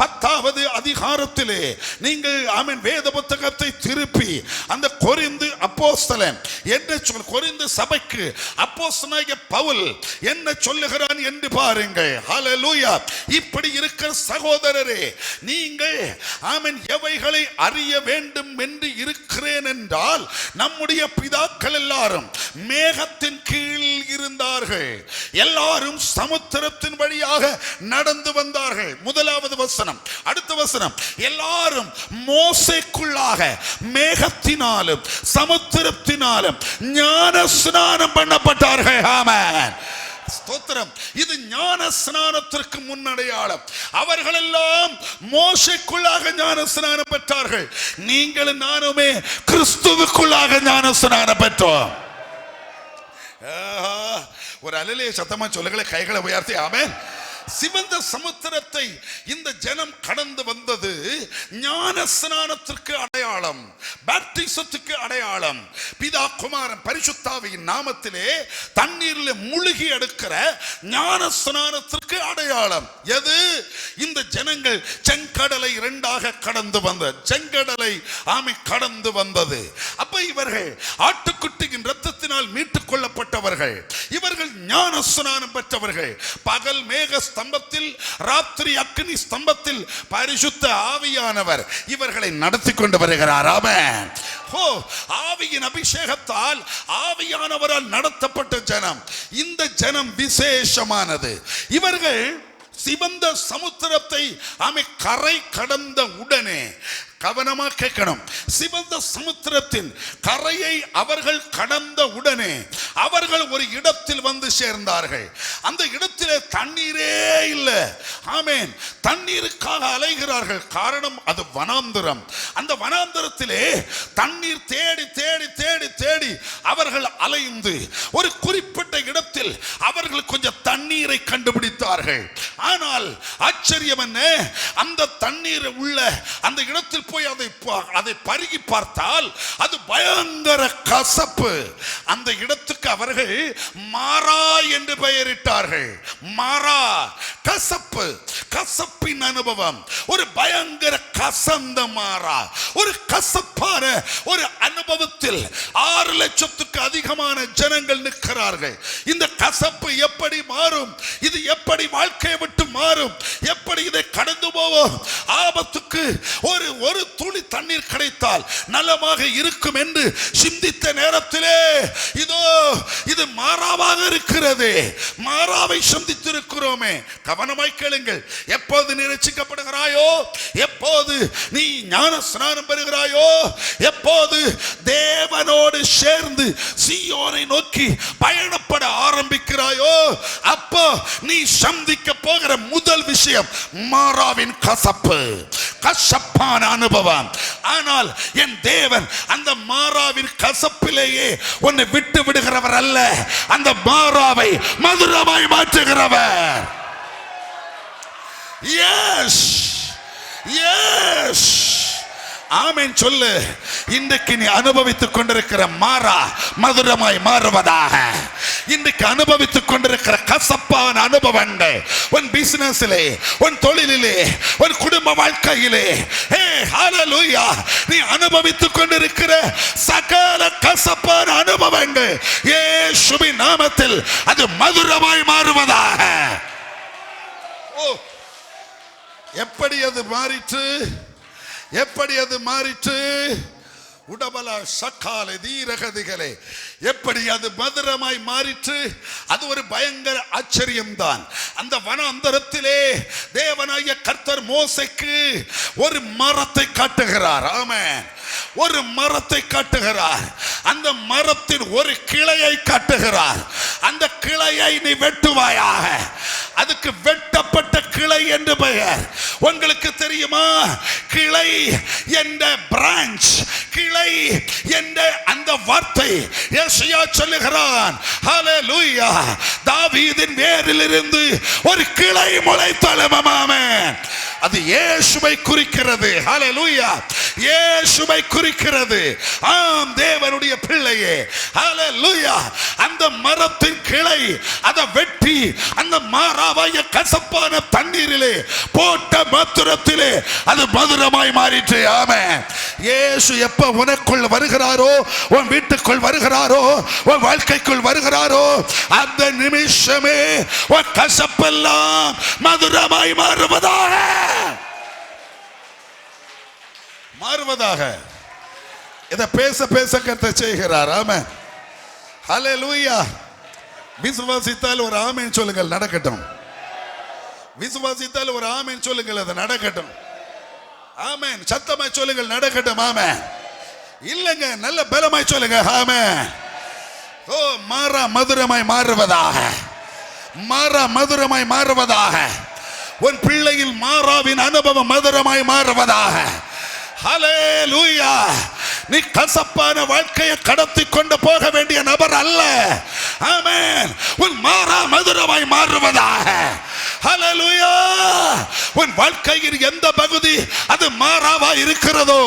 10வது அதிகாரத்திலே நீங்கள் ஆமென் வேத புத்தகத்தை திருப்பி அந்த கொரிந்து அப்போஸ்தலன் என்ன கொரிந்து சபைக்கு அப்போஸ்தலனாகிய பவுல் என்ன சொல்லுகிறான் என்று பாருங்கள். ஹல்லேலூயா. இப்படி இருக்கிற சகோதரரே, நீங்கள் ஆமென் எவைகளை அறிய வேண்டும் என்று இருக்கிறேன் என்றால், நம்முடைய பிதாக்கள் எல்லாரும் மேகத்தின் கீழ் இருந்தார்கள், எல்லாரும் சமுத்திரத்தின் வழியாக நடந்து வந்தார்கள். 1வது வசனம். அடுத்த வசனம், எல்லாரும் மோசேக்குள்ளாக மேகத்தினாலும் சமுத்திரத்தினாலும் ஞான ஸ்நானம் பண்ணப்பட்டார்கள். ஆமென். ஸ்தோத்திரம். இது ஞான ஸ்நானத்திற்கு முன்னடையாளம். அவர்கள் எல்லாம் மோசேக்குள்ளாக ஞான ஸ்நானம் பெற்றார்கள். நீங்களும் நானுமே கிறிஸ்துவுக்குள்ளாக ஞான ஸ்நானம் பெற்றோம். ஒரு அல்லேலூயா சத்தமா சொல்லுங்களேன், கைகளை உயர்த்தி. ஆமென். சிவந்த சமுத்திரத்தை இந்த ஜனம் கடந்து வந்தது ஞான ஸ்நானத்திற்கு அடையாளம், பேப்டிசத்துக்கு அடையாளம். பிதா குமாரன் பரிசுத்தாவியின் நாமத்திலே தண்ணீரில் முழுகி எடுக்கிற ஞான ஸ்நானத்திற்கு அடையாளம். எது? இந்த ஜனங்கள் செங்கடலை 2ஆக கடந்து வந்த செங்கடலை ஆமை கடந்து வந்தது. அப்ப இவர்கள் ஆட்டுக்குட்டியின் இரத்தத்தினால் மீட்டுக் கொள்ளப்பட்டவர்கள். இவர்கள் ஞான ஸ்நானம் பெற்றவர்கள். பகல் மேக ஸ்தம்பத்தில், ராத்திரி அக்னி ஸ்தம்பத்தில் பரிசுத்த ஆவியானவர் இவர்களை நடத்தி கொண்டு வருகிறார். ஆமென். ஆவியின் அபிஷேகத்தால் ஆவியானவரால் நடத்தப்பட்ட ஜனம். இந்த ஜனம் விசேஷமானது. இவர்கள் சிவந்த சமுத்திரத்தை ஆமை கரை கடந்த உடனே, கவனமா கேட்கணும், சிவந்த சமுத்திரத்தின் கரையை அவர்கள் கடந்த உடனே அவர்கள் ஒரு இடத்தில் வந்து சேர்ந்தார்கள். அந்த இடத்திலே தண்ணீரே இல்லை. ஆமென். தண்ணீருக்காக அலைகிறார்கள். காரணம், அது வனாந்தரம். அந்த வனாந்தரத்திலே தண்ணீர் தேடி தேடி தேடி தேடி அவர்கள் அலைந்து ஒரு குறிப்பிட்ட இடத்தில் அவர்கள் கொஞ்சம் தண்ணீரை கண்டுபிடித்தார்கள். ஆனால் ஆச்சரியம் என்ன, அந்த தண்ணீர் உள்ள அந்த இடத்தில் போய் அதை பருகி பார்த்தால் அது பயங்கர கசப்பு. அந்த இடத்துக்கு அவர்கள் மாறா என்று பெயரிட்டார்கள். மாறா, கசப்பு, கசப்பின் அனுபவம். ஒரு பயங்கர கசந்த மாறா, ஒரு கசப்பான ஒரு அனுபவத்தில் 6 லட்சத்துக்கு அதிகமான ஜனங்கள் நிற்கிறார்கள். இந்த கசப்பு எப்படி மாறும்? இது எப்படி வாழ்க்கையை விட்டு மாறும்? எப்படி இதை கடந்து போவோம்? ஆபத்துக்கு ஒரு துளி தண்ணீர் கிடைத்தால் நலமாக இருக்கும் என்று சிந்தித்த நேரத்திலே இதோ இது மாறாவாக இருக்கிறது. மாறாவை சந்தித்திருக்கிறோமே. கவனமாய் கேளுங்கள். எப்போது நீ ரட்சிக்கப்படுகிறாயோ, எப்போது நீ ஞான ஸ்நானம் பெறுகிறாயோ, எப்போது தேவனோடு சேர்ந்து சீயோனை நோக்கி பயணப்பட ஆரம்பிக்கிறாயோ, அப்போ நீ சந்திக்க போகிற முதல் விஷயம் மாறாவின் கசப்பு, கசப்பான அனுபவம். ஆனால் என் தேவன் அந்த மாறாவின் கசப்பிலேயே உன்னை விட்டு விடுகிறவர் அல்ல, அந்த மாறாவை மதுரமாய் மாற்றுகிறவர். எஸ், எஸ், ஆமென் சொல்லு. இன்றைக்கு நீ அனுபவித்துக் கொண்டிருக்கிற மாறா மதுரமாய் மாறுவதாக. இன்றைக்கு அனுபவித்துக் கொண்டிருக்கிற கசப்பான அனுபவங்கள் உன் பிசினஸிலே, உன் தொழிலிலே, உன் குடும்ப வாழ்க்கையிலே, ஹல்லேலூயா, நீ அனுபவித்துக் கொண்டிருக்கிற சகல கசப்பான அனுபவங்கள் இயேசுவின் நாமத்தில் அது மதுரமாய் மாறுவதாக. எப்படி அது மாறிற்று? எப்படி அது மாறிற்று? உடபல சக்கால தீரகதிகளே, எப்படி அது மதுரமாய் மாறிற்று? அது ஒரு பயங்கர ஆச்சரியம்தான். அந்த வனாந்தரத்திலே தேவனாகிய கர்த்தர் மோசேக்கு ஒரு மரத்தை காட்டுகிறார். ஆமென். ஒரு மரத்தை காட்டுகிறார். அந்த மரத்தின் ஒரு கிளையை காட்டுகிறார். அந்த கிளையை நீ வெட்டுவாயாக. அதுக்கு வெட்டப்பட்ட கிளை என்று பெயர். உங்களுக்கு தெரியுமா? கிளை என்ற பிரான்ச், கிளை என்ற அந்த வார்த்தை யெஷயா சொல்லுகிறான். ஹல்லேலூயா, தாவீதின் வேரிலிருந்து ஒரு கிளை முளைத்தெழும்பும். ஆமென். அது இயேசுவை குறிக்கிறது. ஹல்லேலூயா, இயேசுவை குறிக்கிறது. ஆம், தேவனுடைய பிள்ளையே, ஹல்லேலூயா. அந்த மரத்தின் கிளை அதை வெட்டி அந்த மாறாவாய கசப்பான தண்ணீரிலே போட்ட மாத்திரத்திலே அது மதுரமாய் மாறிற்று. ஆமென். இயேசு எப்ப உனக்குள் வருகிறாரோ, உன் வீட்டுக்குள் வருகிறாரோ, உன் வாழ்க்கைக்குள் வருகிறாரோ, அந்த நிமிஷமே உன் கசப்பெல்லாம் மதுரமாய் மாறுவதாக. மாறுவதாக. இதை பேச பேச கர்த்தர் செய்கிறார். ஆமென். ஹல்லேலூயா. விசுவாசித்தால் ஒரு ஆமென் சொல்லுங்கள், நடக்கட்டும். விசுவாசித்தால் ஒரு ஆமென் சொல்லுங்கள், அது நடக்கட்டும். ஆமென். சத்தமாய் சொல்லுங்கள், நடக்கட்டும். ஆமென். இல்லங்க, நல்ல பலமாய் சொல்லுங்க. ஆமென். ஓ, மாறா மதுரமாய் மாறுவதாக. மாறா மதுரமாய் மாறுவதாக. உன் பிள்ளையில் மாறாவின் அனுபவம் மதுரமாய் மாறுவதாக. ஹல்லேலூயா. நீ கசப்பான வாழ்க்கையை கடத்தி கொண்டு போக வேண்டிய நபர் அல்ல. ஆமென். உன் மாறா மதுரமாய் மாறுவதாக. ஹல்லேலூயா. உன் வாழ்க்கையில் எந்த பகுதி அது மாறாவா இருக்கிறதோ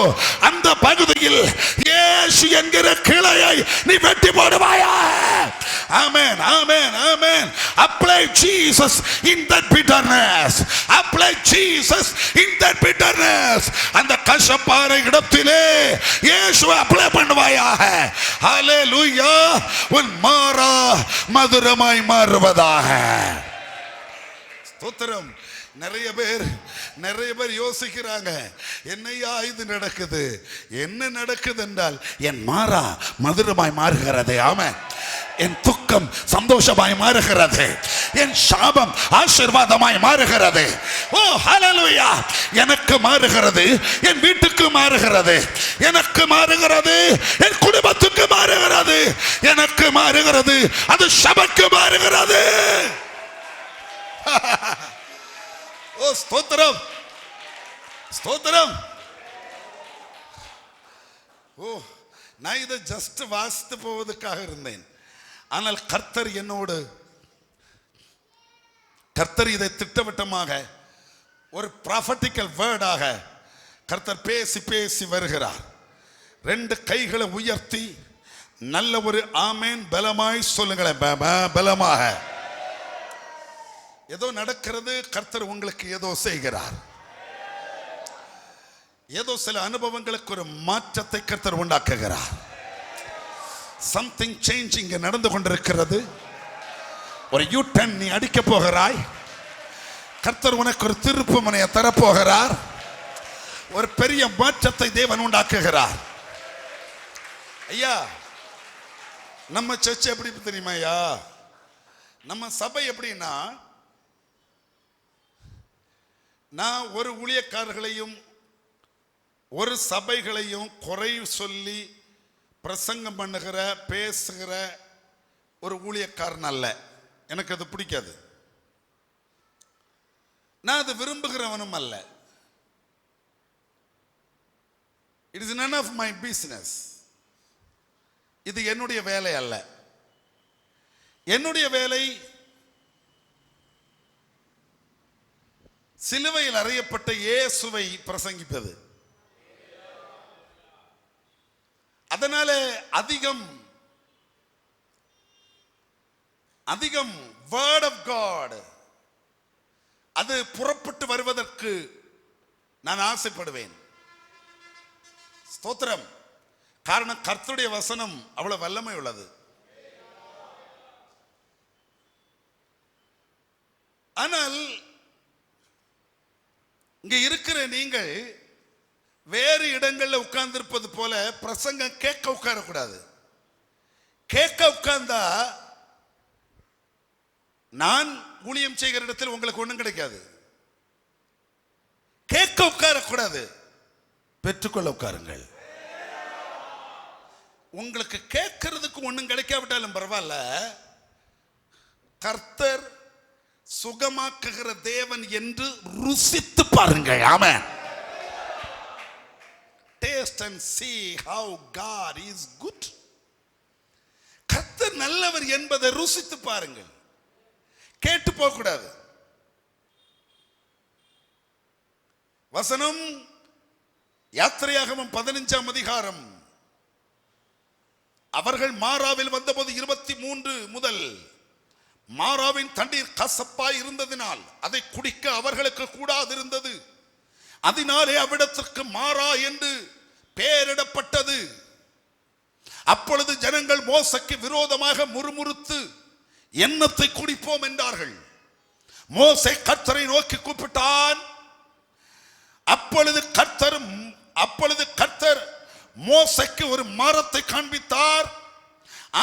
அந்த பகுதியில் இயேசு என்கிற கிளையை நீ வெட்டி போடுவாயா. ஆமென், ஆமென், ஆமென். Apply Jesus in that bitterness. Apply Jesus in that bitterness. அந்த கசப்பான இடத்திலே இயேசுவை அப்ளை பண்ணுவாயாக. ஹல்லேலூயா. உன் மாறா மதுரமாய் மாறுவதாக. ஸ்தோத்திரம். நிறைய பேர் யோசிக்கிறாங்க, என்னையா இது நடக்குது? என்ன நடக்குது என்றால், என் மாறா மதுரமாய் மாறுகிறது. ஆமென். என் துக்கம் சந்தோஷமாய் மாறுகிறது. என் சாபம் ஆசீர்வாதமாய் மாறுகிறது. ஓ ஹல்லேலூயா. எனக்கு மாறுகிறது, என் வீட்டுக்கு மாறுகிறது, எனக்கு மாறுகிறது, என் குடும்பத்துக்கு மாறுகிறது, எனக்கு மாறுகிறது, அது சபைக்கு மாறுகிறது. ஓ ஸ்தோத்திரம், ஸ்தோத்திரம். ஓ, நான் இதை ஜஸ்ட் வாசித்து போவதற்காக இருந்தேன். ஆனால் கர்த்தர் என்னோடு, கர்த்தர் இதை திட்டவட்டமாக ஒரு ப்ராஃபட்டிக்கல் வேர்டாக கர்த்தர் பேசி பேசி வருகிறார். 2 கைகளை உயர்த்தி நல்ல ஒரு ஆமேன் பலமாய் சொல்லுங்களேன். பலமாக ஏதோ நடக்கிறது. கர்த்தர் உங்களுக்கு ஏதோ செய்கிறார். ஏதோ சில அனுபவங்களுக்கு ஒரு மாற்றத்தை கர்த்தர் உண்டாக்குகிறார். சம்திங் சேஞ்ச் இங்க நடந்து கொண்டிருக்கிறது. ஒரு யூ-டர்ன் நீ அடிக்க போகிறாய். கர்த்தர் உனக்கு ஒரு திருப்பு முனையை தரப்போகிறார். ஒரு பெரிய மாற்றத்தை தேவன் உண்டாக்குகிறார். ஐயா, நம்ம சர்ச் எப்படி தெரியுமா ஐயா? நம்ம சபை எப்படின்னா, நான் ஒரு ஊழியக்காரர்களையும் ஒரு சபைகளையும் குறை சொல்லி பிரசங்கம் பண்ணுகிற பேசுகிற ஒரு ஊழியக்காரன் அல்ல. எனக்கு அது பிடிக்காது. நான் அது விரும்புகிறவனும் அல்ல. It is none of my business. இது என்னுடைய வேலை அல்ல. என்னுடைய வேலை சிலுவையில் அறையப்பட்ட இயேசுவை பிரசங்கிப்பது. அதனால அதிகம் வேர்ட் ஆஃப் காட் அது புறப்பட்டு வருவதற்கு நான் ஆசைப்படுவேன். ஸ்தோத்திரம். காரணம், கர்த்தருடைய வசனம் அவ்வளவு வல்லமை உள்ளது. ஆனால் இங்க இருக்கிற நீங்கள் வேறு இடங்கள்ல உட்கார்ந்திருப்பது போல பிரசங்கம் கேட்க உட்காரக்கூடாது. கேட்க உட்கார்ந்தா நான் ஊழியம் செய்கிற இடத்தில் உங்களுக்கு ஒண்ணும் கிடைக்காது. கேட்க உட்காரக்கூடாது, பெற்றுக்கொள்ள உட்காருங்கள். உங்களுக்கு கேட்கறதுக்கு ஒண்ணும் கிடைக்காவிட்டாலும் பரவாயில்ல, கர்த்தர் சுகமாக்குகிற தேவன் என்று ருசித்து பாருங்கள். ஆமென். Taste and see how God is good. கர்த்தர் நல்லவர் என்பதை ருசித்து பாருங்கள். கேட்டு போக கூடாது. வசனம் யாத்திரையாகமம் 15ஆம் அதிகாரம். அவர்கள் மாராவில் வந்தபோது 23 முதல் மாராவின் தண்ணீர் கசப்பாய் இருந்ததினால் அதை குடிக்க அவர்களுக்கு கூடாதிருந்தது. அதனாலே அவ்விடத்திற்கு மாரா என்று பெயரிடப்பட்டது. அப்பொழுது ஜனங்கள் மோசேக்கு விரோதமாக முறுமுறுத்து எண்ணத்தை குடிப்போம் என்றார்கள். மோசே கர்த்தரை நோக்கி கூப்பிட்டான். அப்பொழுது கர்த்தர் மோசேக்கு ஒரு மரத்தை காண்பித்தார்.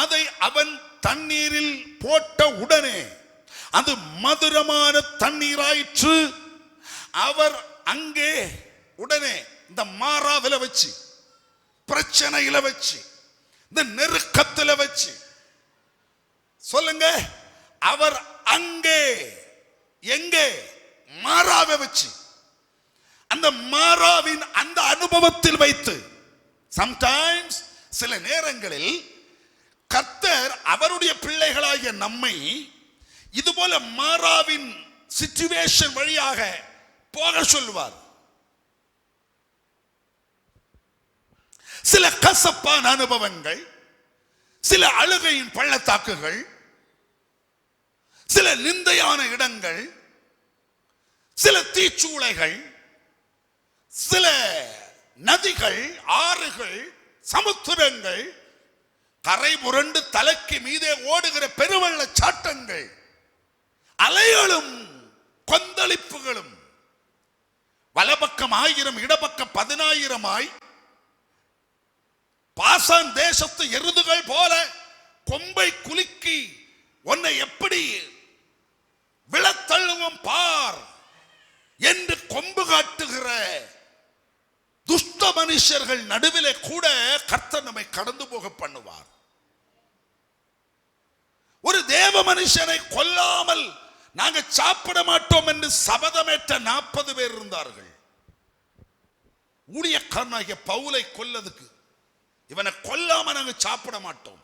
அதை அவன் தண்ணீரில் போட்ட உடனே அது மதுரமான தண்ணீராயிற்று. அவர் அங்கே உடனே இந்த மாறாவில வச்சு, பிரச்சனையில வச்சு, இந்த நெருக்கத்துல வச்சு சொல்லுங்க, அவர் அங்கே எங்கே மாறாவை வச்சு அந்த மாறாவின் அந்த அனுபவத்தில் வைத்து, சம்டைம்ஸ் சில நேரங்களில் கர்த்தர் அவருடைய பிள்ளைகளாகிய நம்மை இதுபோல மாறாவின் சிச்சுவேஷன் வழியாக போக சொல்லுவார். சில கசப்பான அனுபவங்கள், சில அழுகையின் பள்ளத்தாக்குகள், சில நிந்தையான இடங்கள், சில தீச்சூளைகள், சில நதிகள், ஆறுகள், சமுத்திரங்கள், கரை புரண்டு தலைக்கு மீதே ஓடுகிற பெருவெள்ள சாட்டங்கள், அலைகளும் கொந்தளிப்புகளும், வலப்பக்கம் 1000 இடப்பக்கம் 10000 பாசான் தேசத்து எருதுகள் போல கொம்பை குலுக்கி உன்னை எப்படி விழத்தள்ளுவோம் பார் என்று கொம்பு காட்டுகிற துஷ்ட மனுஷர்கள் நடுவிலே கூட கர்த்தர் நம்மை கடந்து போக பண்ணுவார். ஒரு தேவ மனுஷனை கொல்லாமல் நாங்க சாப்பிட மாட்டோம் என்று சபதமேற்ற 40 பேர் இருந்தார்கள். ஊழியக்காரனாகிய பவுலை கொல்லதுக்கு, இவனை கொல்லாம நாங்க சாப்பிட மாட்டோம்.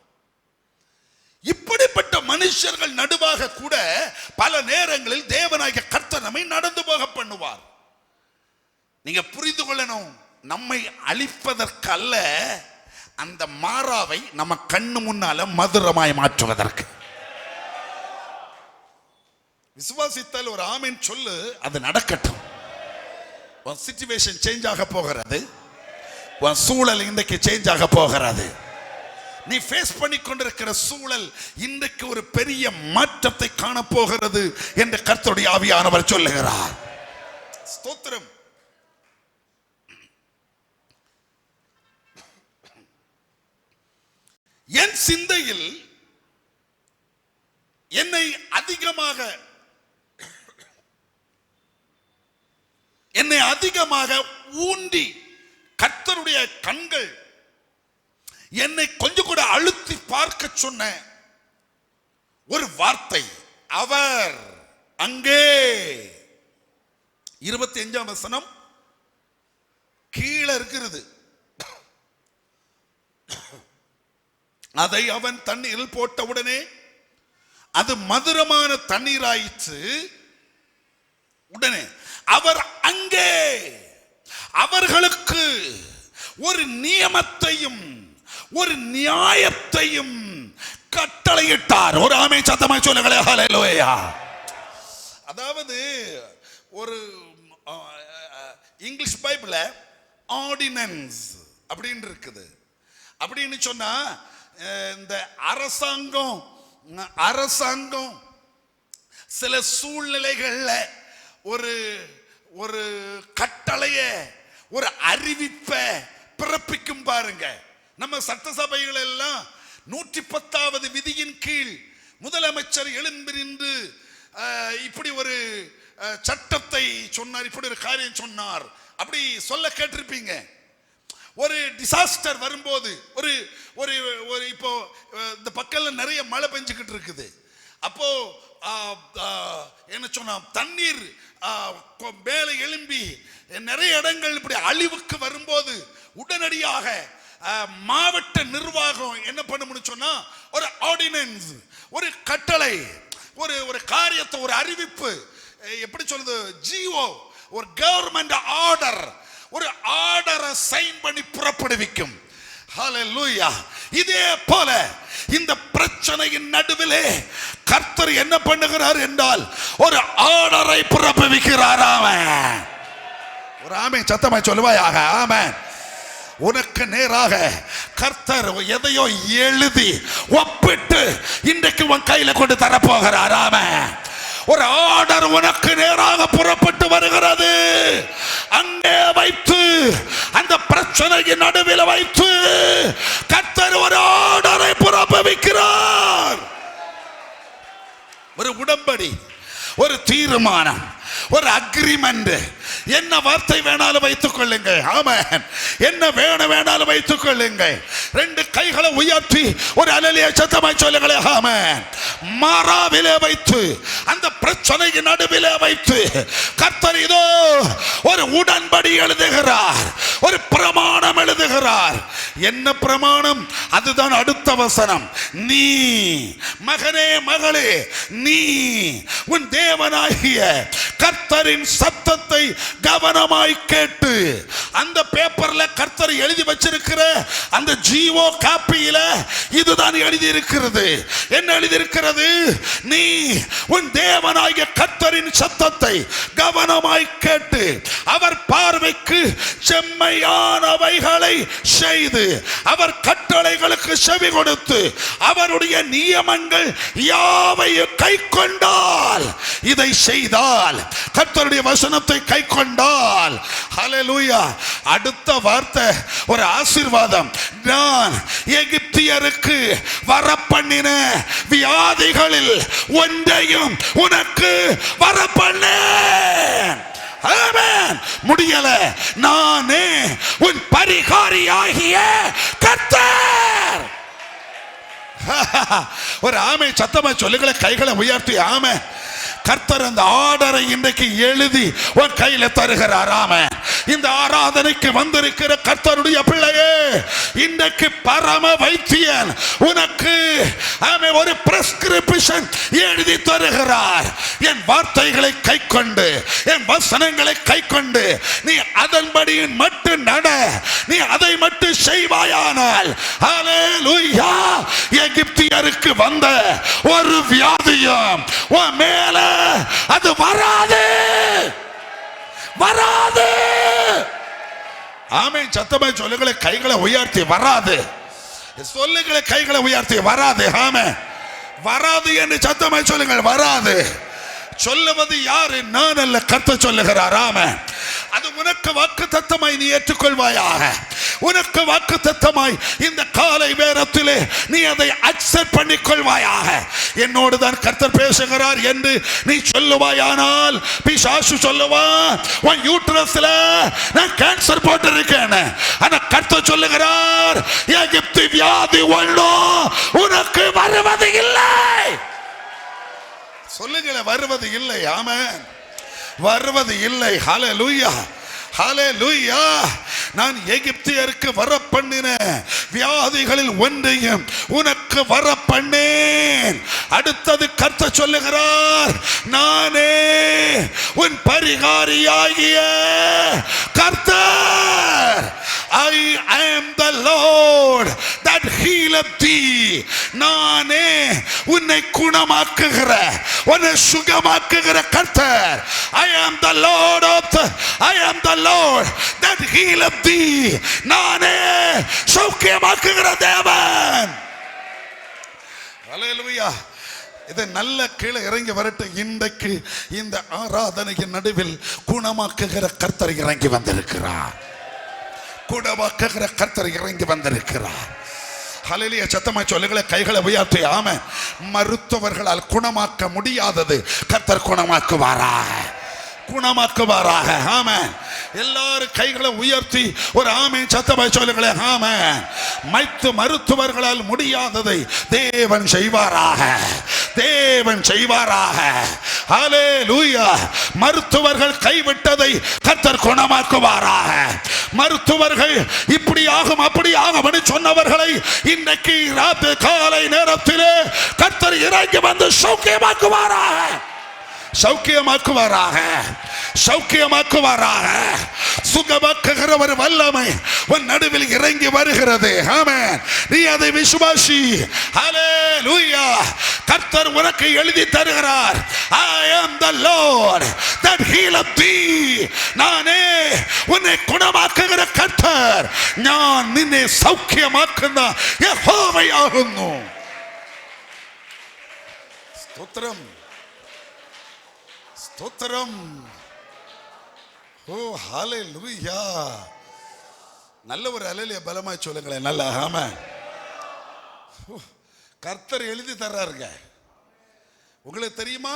இப்படிப்பட்ட மனுஷர்கள் நடுவாக கூட பல நேரங்களில் தேவனாகிய கர்த்தர் நம்மை நடந்து போக பண்ணுவார். நீங்க புரிந்து கொள்ளணும், நம்மை அழிப்பதற்கு அல்ல, அந்த மாறாவை நம்ம கண்ணு முன்னால மதுரமாய் மாற்றுவதற்கு. விசுவாசித்தால் ஒரு ஆமீன் சொல்லு, அது நடக்கட்டும். உன் சிச்சுவேஷன் சேஞ்ச் ஆக போகிறது, உன் சூழல் இன்றைக்கு சேஞ்ச் ஆக போகிறது. நீ ஃபேஸ் பண்ணி கொண்டிருக்கிற சூழல் இன்றைக்கு ஒரு பெரிய மாற்றத்தை காண போகிறது என்று கர்த்தருடைய ஆவியானவர் சொல்லுகிறார். ஸ்தோத்திரம். என் சிந்தையில் என்னை அதிகமாக ஊண்டி கர்த்தருடைய கண்கள் என்னை கொஞ்சம் கூட அழுத்தி பார்க்க சொன்ன ஒரு வார்த்தை, அவர் அங்கே. 25ஆம் வசனம் கீழே இருக்கிறது. அதை அவன் தண்ணீரில் போட்டவுடனே அது மதுரமான தண்ணீராயிற்று. உடனே அவர் அங்கே அவர்களுக்கு ஒரு நியமத்தையும் ஒரு நியாயத்தையும் கட்டளையிட்டார். ஒரு ஆமென் சத்தமாய் சொல்லுங்களே, ஹல்லேலூயா. அதாவது ஒரு இங்கிலீஷ் பைபிள்ல ஆர்டினன்ஸ் அப்படின்னு இருக்குது. அப்படின்னு சொன்னா இந்த அரசாங்கம் சில சூழ்நிலைகள்ல ஒரு ஒரு கட்டளைய ஒரு அறிவிப்பை பிறப்பிக்கும் பாருங்க. நம்ம சட்டசபைகள் எல்லாம் 110வது விதியின் கீழ் முதலமைச்சர் எழும்பி நின்று இப்படி ஒரு சட்டத்தை சொன்னார், இப்படி ஒரு காரியம் சொன்னார், அப்படி சொல்ல கேட்டிருப்பீங்க. ஒரு டிசாஸ்டர் வரும்போது ஒரு ஒரு ஒரு இப்போ இந்த பக்கத்துல நிறைய மழை பெஞ்சுக்கிட்டு இருக்குது. அப்போ என்ன சொன்னா, தண்ணீர் மேலே எழும்பி நிறைய இடங்கள் இப்படி அழிவுக்கு வரும்போது உடனடியாக மாவட்ட நிர்வாகம் என்ன பண்ணும்னு சொன்னா, ஒரு ஆர்டினன்ஸ், ஒரு கட்டளை, ஒரு ஒரு காரியத்தை, ஒரு அறிவிப்பு, எப்படி சொல்றது, ஜிஓ, ஒரு கவர்மெண்ட் ஆர்டர், ஒரு ஆர்டரை சைன் பண்ணி புறப்படுவிக்கும். ஹல்லேலூயா. இதே போல இந்த பிரச்சனையின் நடுவிலே கர்த்தர் என்ன பண்ணுகிறார் என்றால் ஒரு ஆர்டரை புறப்படுவிக்கிறார். ஆமென். ஒரு ஆமென் சத்தமாய் சொல்லுவாயாக. ஆமென். உனக்கு நேராக கர்த்தர் எதையோ எழுதி ஒப்பிட்டு இன்றைக்கு உன் கையில கொண்டு தரப்போகிறார். ஆமென். ஒரு ஆர்டர் உனக்கு நேராக புறப்பட்டு வருகிறது. அங்கே வைத்து, அந்த பிரச்சனையின் நடுவில் வைத்து கர்த்தர் ஒரு ஆர்டரை புறப்படுவிக்கிறார். ஒரு உடன்படி, ஒரு தீர்மானம், ஒரு அக்ரிமெண்ட். என்ன வார்த்தை வேணாலும் வைத்துக் கொள்ளுங்கள். ஆமென். என்ன வேணாலும் வைத்துக் கொள்ளுங்கள். ரெண்டு கைகளை உயர்த்தி ஒரு அல்லேலூயா சத்தமாய் சொல்லுங்களே. ஆமென். மாறாவிலே வைத்து, அந்த பிரச்சனையின் நடுவிலே வைத்து கர்த்தர் இதோ ஒரு உடன்படி எழுதுகிறார், ஒரு பிரமாணம் எழுதுகிறார். என்ன பிரமாணம்? அதுதான் அடுத்த வசனம். நீ மகனே, மகளே, நீ உன் தேவனாகிய கர்த்தரின் சத்தத்தை கவனமாய் கேட்டு, அந்த பேப்பர்ல கர்த்தர் எழுதி வச்சிருக்கிற அந்த ஜீவோ காப்பியில இதுதான் எழுதி இருக்கிறது. என்ன எழுதி இருக்கிறது? நீ உன் தேவனாகிய கர்த்தரின் சத்தத்தை கவனமாய் கேட்டு அவர் பார்வைக்கு செம்மையானவைகளை செய்து அவர் கட்டளைகளுக்கு செவி கொடுத்து அவருடைய நியமங்கள் யாவையும் கை கொண்டால், இதை செய்தால், கர்த்தருடைய வசனத்தை கை கொண்டால், ஹல்லேலூயா. அடுத்த வார்த்தை ஒரு ஆசீர்வாதம். நான் எகிப்தியருக்கு வரப்பண்ணின வியாதிகளில் ஒன்றையும் உனக்கு வரப்பண்ணேன். ஆமென். முடியல, நானே உன் பரிகாரியாகிய கர்த்தர். ஒரு ஆமை சத்தமா சொல்லுங்களே, கைகளை உயர்த்தி. ஆமென். கர்த்தர் அந்த ஆர்டரை இன்றைக்கு எழுதி உன் கையில தருகிறார். ஆமென். இந்த ஆராதனைக்கு வந்திருக்கிற கர்த்தருடைய பிள்ளையே, இன்றைக்கு பரம வைத்தியன் உனக்கு ஒரு பிரிஸ்கிரிப்ஷன் எழுதி தருகிறார். என் வார்த்தைகளை கைக்கொண்டு, என் வசனங்களை கைக்கொண்டு நீ அதன்படி மட்டும் நட, நீ அதை மட்டும் செய்வாயானால் ஹல்லேலூயா, எகிப்தியருக்கு வந்த ஒரு வியாதியும் உன் மேல அது வராது. ஆமென். சத்தமாய் சொல்லுங்களே, கைகளை உயர்த்தி வராது. சொல்லுங்களே, கைகளை உயர்த்தி வராது. ஆமென். வராது என்று சத்தமாய் சொல்லுங்கள். வராது. சொல்லுவது யாரு? நான் அல்ல, கர்த்தர் சொல்லுகிறார். ஆமென். அது உனக்கு வாக்குத்தத்தமாய் நீ ஏற்றுக்கொள்வாயாக. உனக்கு வாக்குத்தத்தமாய் இந்த காலை நேரத்திலே நீ அதை அக்செப்ட் பண்ணிக்கொள்வாயாக. என்னோடு தான் கர்த்தர் பேசுகிறார் என்று நீ சொல்லுவாயானால் பிசாசு சொல்லுவான், உன் யூட்ரஸ்ல நான் கேன்சர் போட்டிருக்கேன். ஆனா கர்த்தர் சொல்லுகிறார், எகிப்து வியாதி ஒன்றும் உனக்கு வருவது இல்லை. சொல்லுங்களே, வருவது இல்லை. ஆமென். வருவது இல்லை. ஹல்லேலூயா, ஹல்லேலூயா. நான் எகிப்தியருக்கு வர பண்ணின வியாதிகளில் ஒன்றையும் உனக்கு வர பண்ணேன். அடுத்தது கர்த்தர் சொல்லுகிறார், நானே உன் பரிகாரியாகிய கர்த்தர். I am the Lord that healeth thee. நானே உன்னை குணமாக்குகிற, உன்னை சுகமாக்குகிற கர்த்தர். I am the Lord that healeth thee. நானே சௌக்கியமாக்குகிற தேவன். ஹல்லேலூயா. இது நல்ல கீழே இறங்கி வரட்டும். இன்றைக்கு இந்த ஆராதனையின் நடுவில் குணமாக்குகிற கர்த்தர் இறங்கி வந்திருக்கிறார். குணமாக்குகிற கர்த்தர் இறங்கி வந்திருக்கிறார். ஹல்லேலூயா. சத்தமாய் சொல்லுங்களே, கைகளை உயர்த்தி. ஆமென். மருத்துவர்களால் குணமாக்க முடியாதது கர்த்தர் குணமாக்குவாராக, குணமாக்குவாராக. ஆமென். எல்லாரும் கைகளை உயர்த்தி ஒரு ஆமென் சத்தமாய் சொல்லுங்களேன். ஆமென். மருத்துவர்களால் முடியாததை தேவன் செய்வாராக, தேவன் செய்வாராக. ஹல்லேலூயா. மருத்துவர்கள் கைவிட்டதை கர்த்தர் குணமாக்குவாராக. மருத்துவர்கள் இப்படி ஆகும் அப்படி ஆகும் சொன்னவர்களை இன்றைக்கு ராத்திரி காலை நேரத்திலே கர்த்தர் இறங்கி வந்து சௌக்கியமாக்குவாராக, சௌக்கியமாக்குவாராக, சௌக்கியமாக்குவாராக. சுகமாக்குகிற ஒரு வல்லமை உன் நடுவில் இறங்கி வருகிறது. ஆமென். நீ அதை விசுவாசி. ஹல்லேலூயா. கர்த்தர் உனக்கு எழுதி தருகிறார், I am the Lord that healeth thee. நானே உன்னை குணமாக்குகிற கர்த்தர். நான் நின்னை சௌக்கியமாக்குகிற யெகோவாயாகுന്നു. ஸ்தோத்திரம், ஸ்தோத்திரம். ஓ ஹல்லேலூயா. நல்ல ஒரு ஹல்லேலூயா பலமாய் சொல்லுங்களேன். நல்ல. ஆமென். கர்த்தர் எழுதி தர்றாருங்க. உங்களுக்கு தெரியுமா,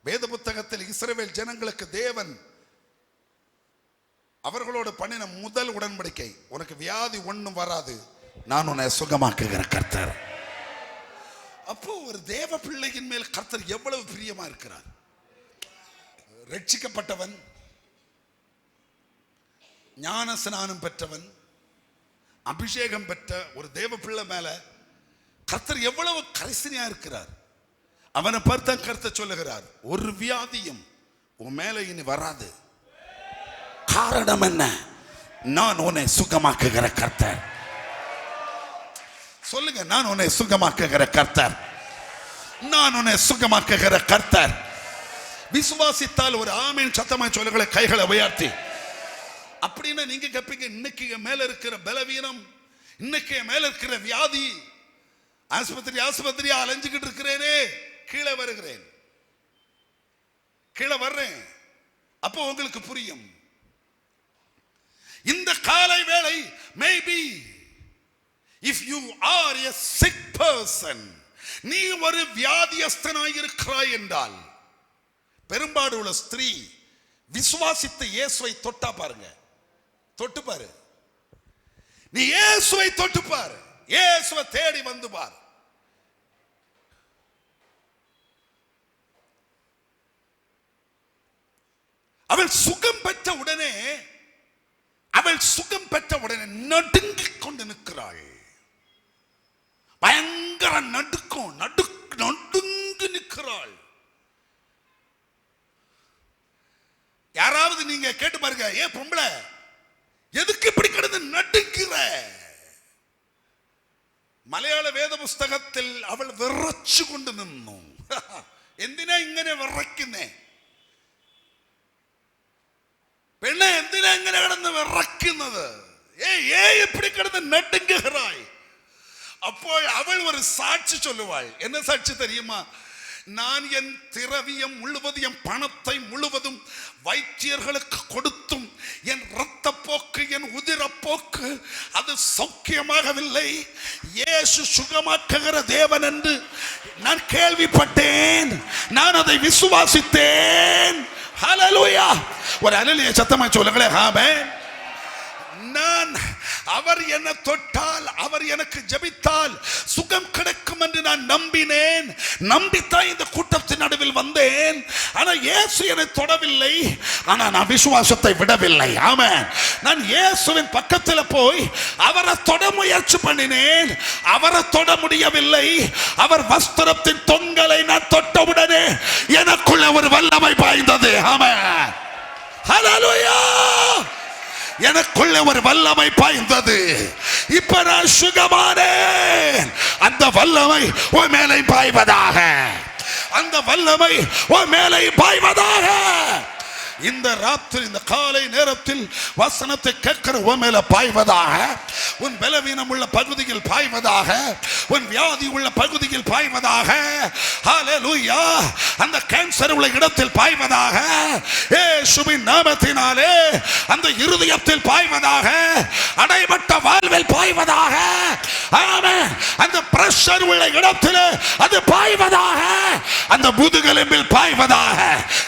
வேத புத்தகத்தில் இஸ்ரவேல் ஜனங்களுக்கு தேவன் அவர்களோடு பண்ணின முதல் உடன்படிக்கை, உனக்கு வியாதி ஒண்ணும் வராது, நான் உன்னை சுகமாக்குகிற கர்த்தர். அப்போ ஒரு தேவ பிள்ளையின் மேல் கர்த்தர் எவ்வளவு பிரியமா இருக்கிறார். ரட்சிக்கப்பட்டவன், ஞான ஸ்நானம் பெற்றவன், அபிஷேகம் பெற்ற ஒரு தேவ பிள்ளை மேல கர்த்தர் எவ்வளவு கரிசனையா இருக்கிறார். அவனை பார்த்த கர்த்தர் சொல்லுகிறார், ஒரு வியாதியும் உன் மேல இனி வராது. காரணம் என்ன? நான் உன்னை சுகமாக்குகிற கர்த்தர். சொல்லுங்க, நான் உன்னை சுகமாக்குகிற கர்த்தர், நான் உன்னை சுகமாக்குகிற கர்த்தர். விசுவாசித்தால் ஒரு ஆமீன் சத்தமாய் சொல்லுங்களே, கைகளை உயர்த்தி. அப்படின்னா நீங்க கேப்பீங்க, இன்னைக்கு மேல இருக்கிற பலவீனம், இன்னைக்கு மேல இருக்கிற வியாதி, ஆஸ்பத்திரியா அலைஞ்சுக்கிட்டு இருக்கிறேனே, கீழே வருகிறேன், கீழே வர்றேன். அப்போ உங்களுக்கு புரியும். இந்த காலை வேளை, maybe if you are a sick person, நீ ஒரு வியாதியஸ்தனாய் இருக்கிறாய் என்றால், பெரும்பாடு உள்ள ஸ்திரீ விசுவாசித்து இயேசுவை தொட்டா பாருங்க, தொட்டு பாரு, நீ இயேசுவை தொட்டு பாரு, இயேசுவை தேடி வந்து பாரு. அவள் சுகம் பெற்ற உடனே நடுங்கி நிற்கிறாள். பயங்கர நடுக்கம், நடுங்கி நிற்கிறாள். யாராவது நீங்க கேட்டு பாருங்க, ஏன் பொம்பளை எதுக்கு இப்படி கிடந்து நடுங்கிற? മലയാള വേദ പുസ്തകത്തിൽ അവൾ വിറച്ചുകൊണ്ട് നിന്നു. എന്തിനാ ഇങ്ങനെ വിറയ്ക്കുന്നേ? പെണ്ണെ എന്തിനാ ഇങ്ങനെ കിടന്ന് വിറയ്ക്കുന്നത്? எப்படி கிடந்து நடுங்குகிறாய்? அப்போ அவள் ஒரு சாட்சி சொல்லுவாள். என்ன சாட்சி தெரியுமா? நான் என் திரவியம் முழுவதும், என் பணத்தை முழுவதும் வைத்தியர்களுக்கு கொடுத்தும் என் இரத்த போக்கு, என் உதிரப்போக்கு அது சௌக்கியமாகவில்லை. இயேசு சுகமாக்குகிற தேவன் என்று நான் கேள்விப்பட்டேன். நான் அதை விசுவாசித்தேன். ஹல்லேலூயா! ஒரு அல்லேலூயா சத்தமா சொல்லுங்களேன். ஆமென். நான் அவர் என்னை தொட்டால், அவர் எனக்கு ஜெபித்தால் சுகம் கிடைக்கும் என்று நான் நம்பினேன். நம்பித்தான் இந்த கூட்டத்தின் நடுவில் வந்தேன். ஆனா இயேசு என்னை தொடவில்லை. ஆனா நான் விசுவாசத்தை விடவில்லை. ஆமென். நான் இயேசுவின் பக்கத்தில் போய் அவரை தொட முயற்சி பண்ணினேன். அவரை தொட முடியவில்லை. அவர் வஸ்திரத்தின் தொங்கலை நான் தொட்டவுடனே எனக்குள்ள ஒரு வல்லமை பாய்ந்தது. ஆமென். ஹல்லேலூயா! எனக்குள்ள ஒரு வல்லமை பாய்ந்தது. இப்ப நான் சுகமானேன். அந்த வல்லமை உன் மேலே பாய்வதாக. அந்த வல்லமை உன் மேலே பாய்வதாக. இந்த ராத்திரி, இந்த காலை நேரத்தில் வசனத்தை கேட்கிற உன் மேல பாய்வதாக. உன் பலவீனம் உள்ள பகுதியில் பாய்வதாக. உன் வியாதி உள்ள பகுதியில் பாய்வதாக. ஹல்லேலூயா! அந்த கேன்சர் உள்ள இடத்தில் பாய்வதாக. இயேசுவின் நாமத்தினாலே அந்த இருதயத்தில் பாய்வதாக. அடைபட்ட வாழ்வில் பாய்வதாக. ஆமென். அந்த பிரஷர் உள்ள இடத்தில் அது பாய்வதாக. அந்த முதுகெலும்பில் பாய்வதாக.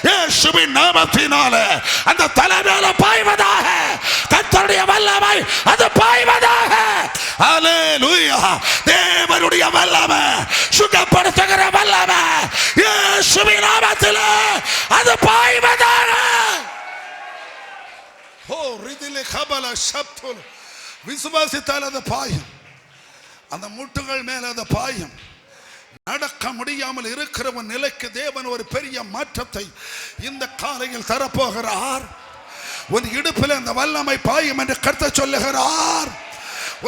இயேசுவின் நாமத்தினாலே அந்த தலைமையில பாய்வதாக. கர்த்தருடைய வல்லமை அது பாய்வதாக. ஹல்லேலூயா! தேவனுடைய வல்லமை, சுகப்படுத்துகிற வல்லமை இயேசுவின் நாமத்தில் அது பாய்வதாக. ஓ ரிதிலே கபல சப்துல், விசுவாசித்தால் அது பாயும். அந்த முட்டுகள் மேல அது பாயும். நடக்க முடியாமல் இருக்கிற ஒரு நிலைக்கு தேவன் ஒரு பெரிய மாற்றத்தை இந்த காலையில் தரப்போகிறார். உன் இடுப்பில் அந்த வல்லமை பாயும் என்று கர்த்தர் சொல்லுகிறார்.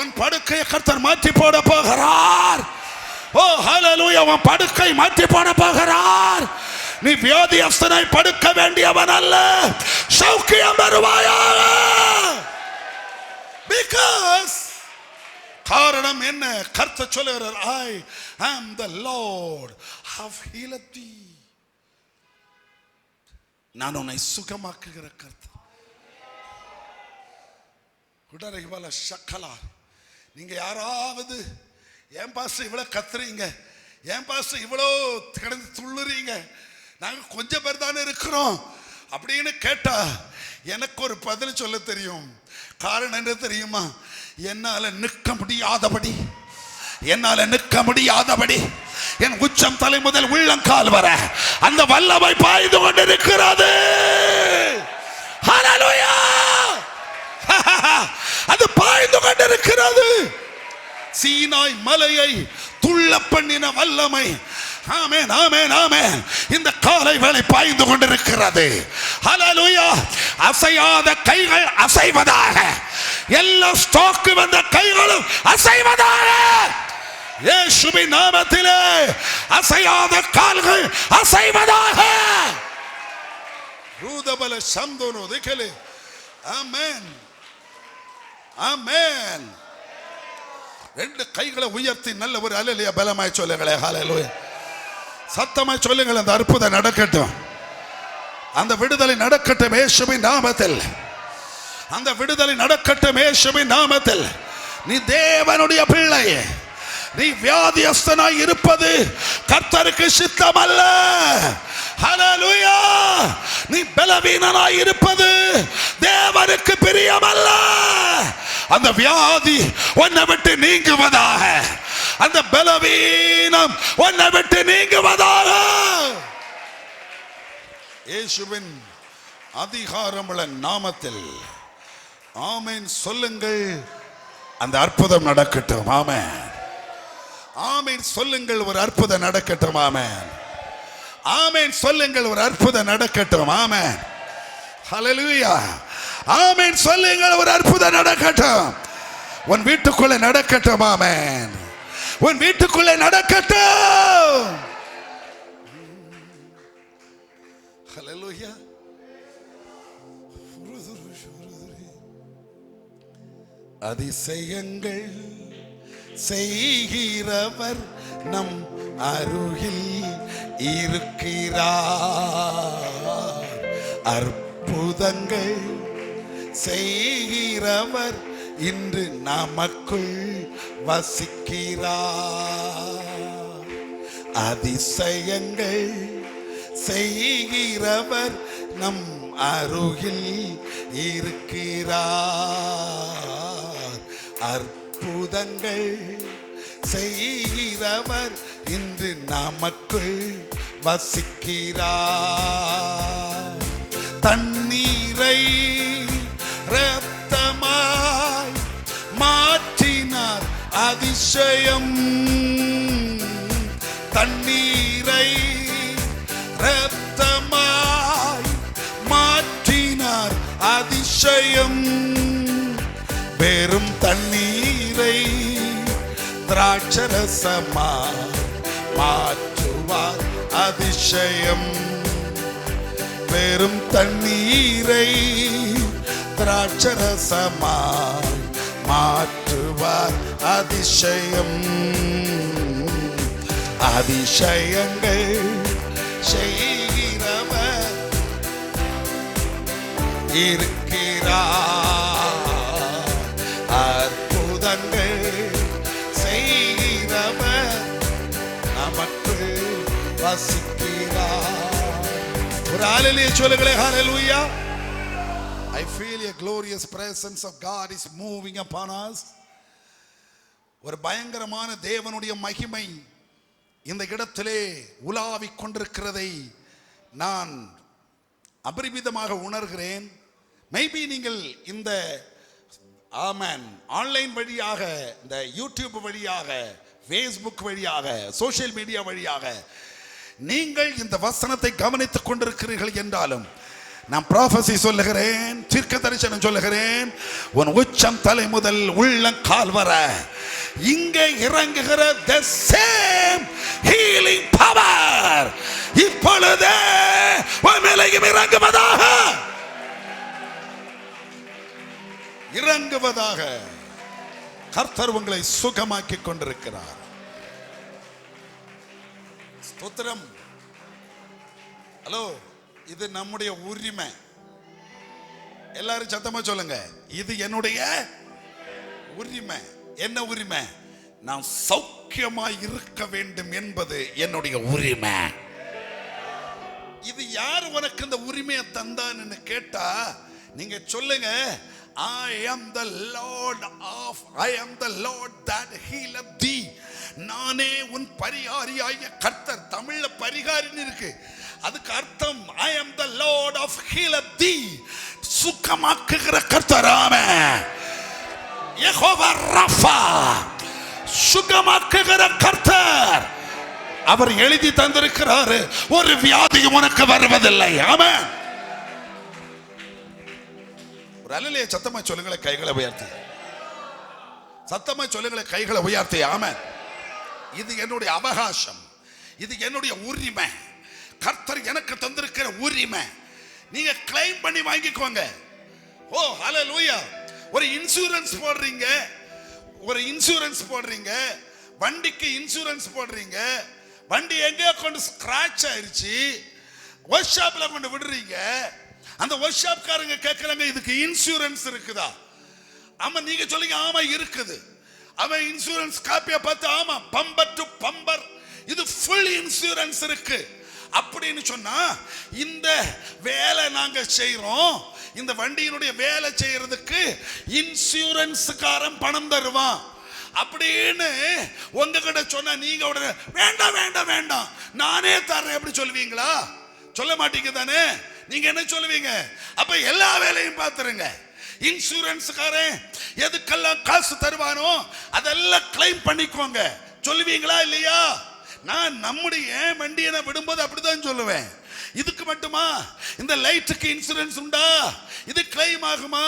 உன் படுக்கையை கர்த்தர் மாற்றி போட போகிறார். ஓ ஹல்லேலூயா! உன் படுக்கை மாற்றி போட போகிறார். நீ வியாதியஸ்தனை படுக்க வேண்டியவன் அல்ல, சௌக்கியம் பெறுவாயாக. Because காரணம் என்ன? கர்த்தர் சொல்லுகிறார், I am the Lord have healed thee. நான் உன்னை சுகமாக்குகிற கர்த்தர். உடரைவல சக்கலா. நீங்க யாராவது ஏன் பாஸ்டர் இவ்வளவு கத்துறீங்க, ஏன் பாஸ்டர் இவ்வளோ கிடந்து துள்ளுறீங்க, நாங்க கொஞ்சம் பேர் தானே இருக்கிறோம் அப்படின்னு கேட்டா எனக்கு ஒரு பதில் சொல்ல தெரியும். காரணம் என்ன தெரியுமா? என்னால நிற்க முடியாதபடி, என்னால நிற்க முடியாதபடி என் உச்சம் தலை முதல் உள்ளங்கால் வர அந்த வல்லமை பாய்ந்து கொண்டிருக்கிறது. ஹல்லேலூயா! அது பாய்ந்து கொண்டிருக்கிறது. சீனாய் மலையை துள்ள பண்ணின வல்லமை, ஆமென் ஆமென் ஆமென், இந்த காலை வேளை பாய்ந்து கொண்டிருக்கிறது. ஹல்லேலூயா! அசையாத கைகள் அசைவதாக. எல்லா ஸ்டாக் வந்த கைகளும் அசைவதாக. இயேசுவின் நாமத்திலே அசையாத கால்கள் அசைவதாக. ரூதபல சந்தோனோ திகலே. ஆமென் ஆமென். ரெண்டு கைகளை உயர்த்தி நல்ல ஒரு அல்லேலூயா பலமாய் சொல்லுங்களேன். ஹல்லேலூயா! சத்தமாய் சொல்லுங்கள். அந்த அற்புதம் நடக்கட்டும். அந்த விடுதலை நடக்கட்டும் இயேசுவின் நாமத்தில். அந்த விடுதலை நடக்கட்டும் இயேசுவின் நாமத்தில். நீ தேவனுடைய பிள்ளை. நீ வியாதியஸ்தனாய் இருப்பது கர்த்தருக்கு சித்தம் அல்ல. ஹல்லேலூயா! நீ பலவீனனாய் இருப்பது தேவனுக்கு பிரியம் அல்ல. அந்த வியாதி உன்னை விட்டு நீங்குவதாக. அந்த பலவீனம் உன்னை விட்டு நீங்குவதாக. இயேசுவின் அதிகாரமுள்ள நாமத்தில் ஆமென் சொல்லுங்கள். அந்த அற்புதம் நடக்கட்டும். ஆமென். ஆமென் சொல்லுங்கள், ஒரு அற்புதம் நடக்கட்டும். ஆமென். ஆமென் சொல்லுங்கள், ஒரு அற்புதம் நடக்கட்டும். ஆமென். ஹல்லேலூயா. ஆமென் சொல்லுங்கள், ஒரு அற்புதம் நடக்கட்டும். உன் வீட்டுக்குள்ள நடக்கட்டும். ஆமென். உன் வீட்டுக்குள்ள நடக்கட்டும். ஹல்லேலூயா. அதிசயங்கள் செய்கிறவர் நம் அருகில் இருக்கிறார். அற்புதங்கள் செய்கிறவர் இன்று நமக்குள் வசிக்கிறார். அதிசயங்கள் செய்கிறவர் நம் அருகில் இருக்கிறார். அற்புதங்கள் செய்கிறவர் இன்று நமக்குள் வசிக்கிறார். தண்ணீரை இரத்தமாய் மாற்றினார் அதிசயம். தண்ணீரை இரத்தமாய் மாற்றினார் அதிசயம். வெறும் தண்ணீரை திராட்சரசமாய் மாற்றுவார் அதிசயம். வெறும் தண்ணீரை திராட்சரசமாய் மாற்றுவார் அதிசயம். அதிசயங்கள் செய்கிறவர் இருக்கிறார். அற்புதங்கள் செய்கிறவர் நமக்கு வசிக்கிறார். ஒரு ஹல்லேலூயா சொல்லுங்களேன். ஹல்லேலூயா. I feel a glorious presence of God is moving upon us. ஒரு பயங்கரமான தேவனுடைய மகிமை இந்த இடத்திலே உலாவிக் கொண்டிருக்கிறதை நான் அபரிமிதமாக உணர்கிறேன். மேபி நீங்கள் இந்த ஆன்லைன் வழியாக, இந்த யூடியூப் வழியாக, ஃபேஸ்புக் வழியாக, சோஷியல் மீடியா வழியாக நீங்கள் இந்த வசனத்தை கவனித்துக் கொண்டிருக்கிறீர்கள் என்றாலும் நான் ப்ராஃபஸி சொல்லுகிறேன், தீர்க்க தரிசனம் சொல்லுகிறேன். உன் உச்சம் தலை முதல் உள்ளங்கால் வர இங்கே இறங்குகிற the same healing power இப்பொழுதே உன் மேலேயும் இறங்குவதாக கர்த்தர் உங்களை சுகமாக்கி கொண்டிருக்கிறார். ஸ்தோத்திரம். ஹலோ, இது நம்முடைய உரிமை. எல்லாரும் சத்தமா சொல்லுங்க, இது என்னுடைய உரிமை. என்ன உரிமை? நான் சௌக்கியமாய் இருக்க வேண்டும் என்பது என்னுடைய உரிமை. இது யார் உனக்கு இந்த உரிமையை தந்தான்னு கேட்டா நீங்க சொல்லுங்க, I am the Lord that healeth thee. நானே உன் பரிகாரியாகிய கர்த்தர். தமிழ்ல பரிகாரின்னு இருக்கு, அதுக்கு அர்த்தம் I am the Lord of healeth thee. சுகமாக்குகிற கர்த்தர். ஆமென். யெகோவா ராஃபா, சுகமாக்குகிற கர்த்தர். அவர் எழுதி தந்திருக்கிறார், ஒரு வியாதியும் உனக்கு வருவதில்லை. ஆமென். ஒரு அல்லேலூயா சத்தமா சொல்லுங்களேன், கைகளை உயர்த்தி. சத்தமா சொல்லுங்களேன், கைகளை உயர்த்தி. ஆமென். இது என்னுடைய அவகாசம், இது என்னுடைய உரிமை. கர்த்தர் எனக்கு தந்திருக்கிற உரிமை. நீங்க கிளைம் பண்ணி வாங்கிக்கோங்க. ஓ ஹல்லேலூயா. ஒரு இன்சூரன்ஸ் போடுறீங்க, வண்டிக்கு இன்சூரன்ஸ் போடுறீங்க. வண்டி எங்கேயோ கொண்டு ஸ்கிராச் ஆயிருச்சு, ஒர்க் ஷாப்ல கொண்டு விடுறீங்க. அந்த ஒர்க் ஷாப் காரங்க கேட்கறாங்க, இதுக்கு இன்சூரன்ஸ் இருக்குதா? ஆமா, நீங்க சொல்லுங்க ஆமா இருக்குது. அவன் இன்சூரன்ஸ் காப்பியை பார்த்து ஆமா, பம்பர் டு பம்பர் இது ஃபுல் இன்சூரன்ஸ் இருக்கு அப்படின்னு சொன்னா, இந்த வேலை நாங்க செய்யறோம், இந்த வண்டியினுடைய வேலை செய்யறதுக்கு இன்சூரன்ஸ்காரன் பணம் தருவான் அப்படின்னு உங்ககிட்ட சொன்னா நீங்க உடனே வேண்டாம் வேண்டாம் வேண்டாம் நானே தர்றேன் எப்படி சொல்லுவீங்களா? சொல்ல மாட்டீங்க தானே? நீங்க என்ன சொல்லுவீங்க? அப்ப எல்லா வேலையும் பார்த்துருங்க, இன்சூரன்ஸ்காரன் எதுக்கெல்லாம் காசு தருவானோ அதெல்லாம் கிளைம் பண்ணிக்கோங்க சொல்லுவீங்களா இல்லையா? நான் நம்முடைய வண்டியை விடும்போது அப்படிதான் சொல்லுவேன். இதுக்கு மட்டுமா? இந்த லைட்டுக்கு இன்சூரன்ஸ் உண்டா? இது கிளைம் ஆகுமா?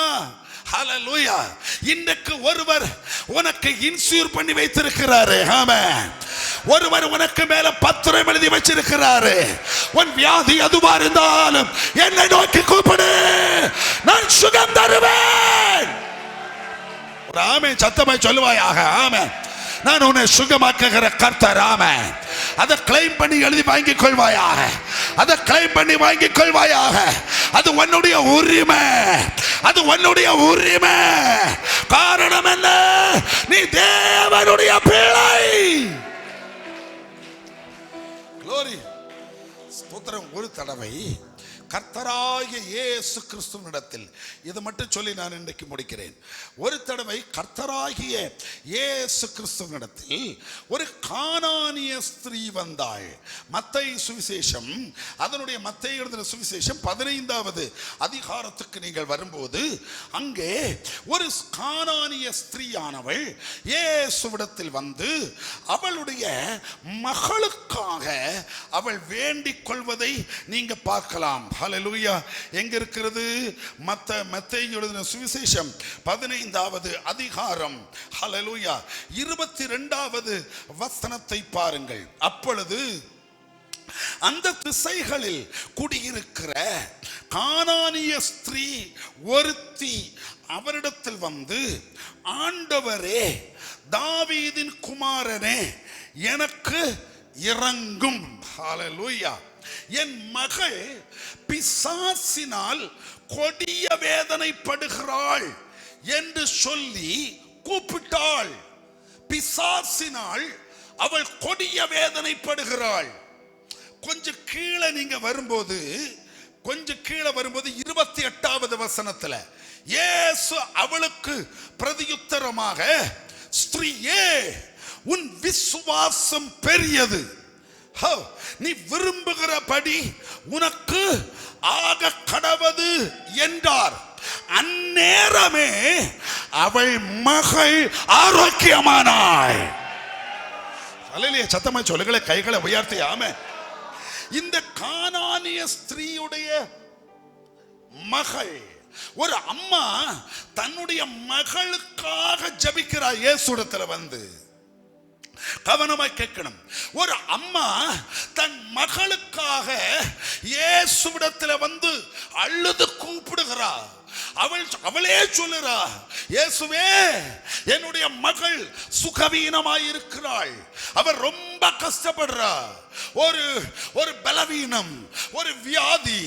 ஹல்லேலூயா. இன்றைக்கு ஒருவர் உனக்கு இன்சூர் பண்ணி வைத்திருக்கிறாரு. ஆமென். ஒருவர் உனக்கு மேல பத்திரம் எழுதி வச்சிருக்கிறாரு. உன் வியாதி எதுவா இருந்தாலும் என்னை நோக்கி கூப்பிடு, நான் சுகம் தருவேன். ஒரு ஆமென் சத்தமாய் சொல்லுவாயாக. ஆமென். நான் உன்னை சுகமாக்குகிற கர்த்தர். ஆமென். அதை கிளைம் பண்ணி எழுதி வாங்கிக் கொள்வாயாக. அதை கிளைம் பண்ணி வாங்கிக் கொள்வாயாக. அது உன்னுடைய உரிமை. அது உன்னுடைய உரிமை. காரணம் என்ன? நீ தேவனுடைய பிள்ளை. Glory. ஸ்தோத்திரம். ஒரு தடவை கர்த்தராகிய இயேசு கிறிஸ்துவினிடத்தில், இதை மட்டும் சொல்லி நான் இன்றைக்கு முடிக்கிறேன். ஒரு தடவை கர்த்தராகிய இயேசு கிறிஸ்துவினிடத்தில் ஒரு கானானிய ஸ்திரீ வந்தாள். மத்தேயு சுவிசேஷம், அதனுடைய மத்தேயு எழுதின சுவிசேஷம் 15வது அதிகாரத்துக்கு நீங்கள் வரும்போது அங்கே ஒரு கானானிய ஸ்திரீயானவள் இயேசுவிடத்தில் வந்து அவளுடைய மகளுக்காக அவள் வேண்டிக் கொள்வதை நீங்க பார்க்கலாம். ஹல்லேலூயா. எங்க இருக்கிறது? மத்தேயு எழுதின சுவிசேஷம் 15வது அதிகாரம், ஹல்லேலூயா, 22வது வசனத்தை பாருங்கள். அப்பொழுது அந்த திசைகளில் குடியிருக்கிற கானானிய ஸ்திரீ ஒருத்தி அவரிடத்தில் வந்து, ஆண்டவரே, தாவீதின் குமாரனே, எனக்கு இரங்கும். ஹல்லேலூயா. என் மகள் பிசாசினால் கொடிய வேதனைப்படுகிறாள் என்று சொல்லி கூப்பிட்டாள். பிசாசினால் அவள் கொடிய வேதனைப்படுகிறாள். கொஞ்சம் கீழே நீங்க வரும்போது, 28வது வசனத்துல இயேசு அவளுக்கு பிரதியுத்தரமாக, ஸ்திரீயே, உன் விசுவாசம் பெரியது, நீ விரும்புகிறபடி உனக்கு ஆக கடவது என்றார். அந்நேரமே அவள் மகள் ஆரோக்கியமானாள். அல்லேலூயா. சத்தமாய் சொல்லுங்களே, கைகளை உயர்த்தி. ஆமென். இந்த கானானிய ஸ்திரீயுடைய மகள், ஒரு அம்மா தன்னுடைய மகளுக்காக ஜெபிக்கிறார். இயேசுவிடத்துல வந்து கவனமாய் கேட்கணும். ஒரு அம்மா தன் மகளுக்காக இயேசுவிடத்துல வந்து அழுது கூப்பிடுகிறார். அவளே சொல்லுறா, இயேசுவே, என்னுடைய மகள் சுகவீனமாய் இருக்கிறாள், அவர் ரொம்ப கஷ்டப்படுறா, ஒரு பலவீனம், ஒரு வியாதி,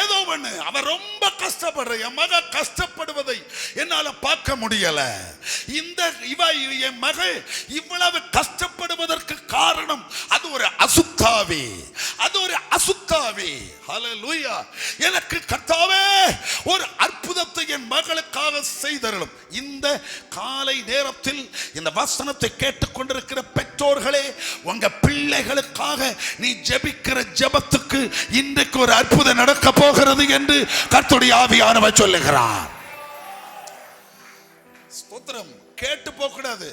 ஏதோ ஒண்ணு, அவர் ரொம்ப கஷ்டப்படுற, என் மக கஷ்டப்படுவதை என்னால பார்க்க முடியல. என் மகள் இவ்வளவு கஷ்டப்படுவதற்கு காரணம் அது ஒரு அசுத்தாவி, அது ஒரு அசுத்தாவி. ஹல்லேலூயா. எனக்கு கர்த்தாவே ஒரு அற்புதத்தை என் மகளுக்காக செய்தருளும். இந்த காலை நேரத்தில் இந்த வசனத்தை கேட்டுக்கொண்டிருக்கிற பெற்றோர்களே, உங்க பிள்ளைகளுக்காக நீ ஜெபிக்கிற ஜெபத்துக்கு இன்றைக்கு ஒரு அற்புதம் நடக்க போகிறது என்று கர்த்தருடைய ஆவியானவர் சொல்லுகிறார். ஸ்தோத்திரம். கேட்டு போக கூடாது,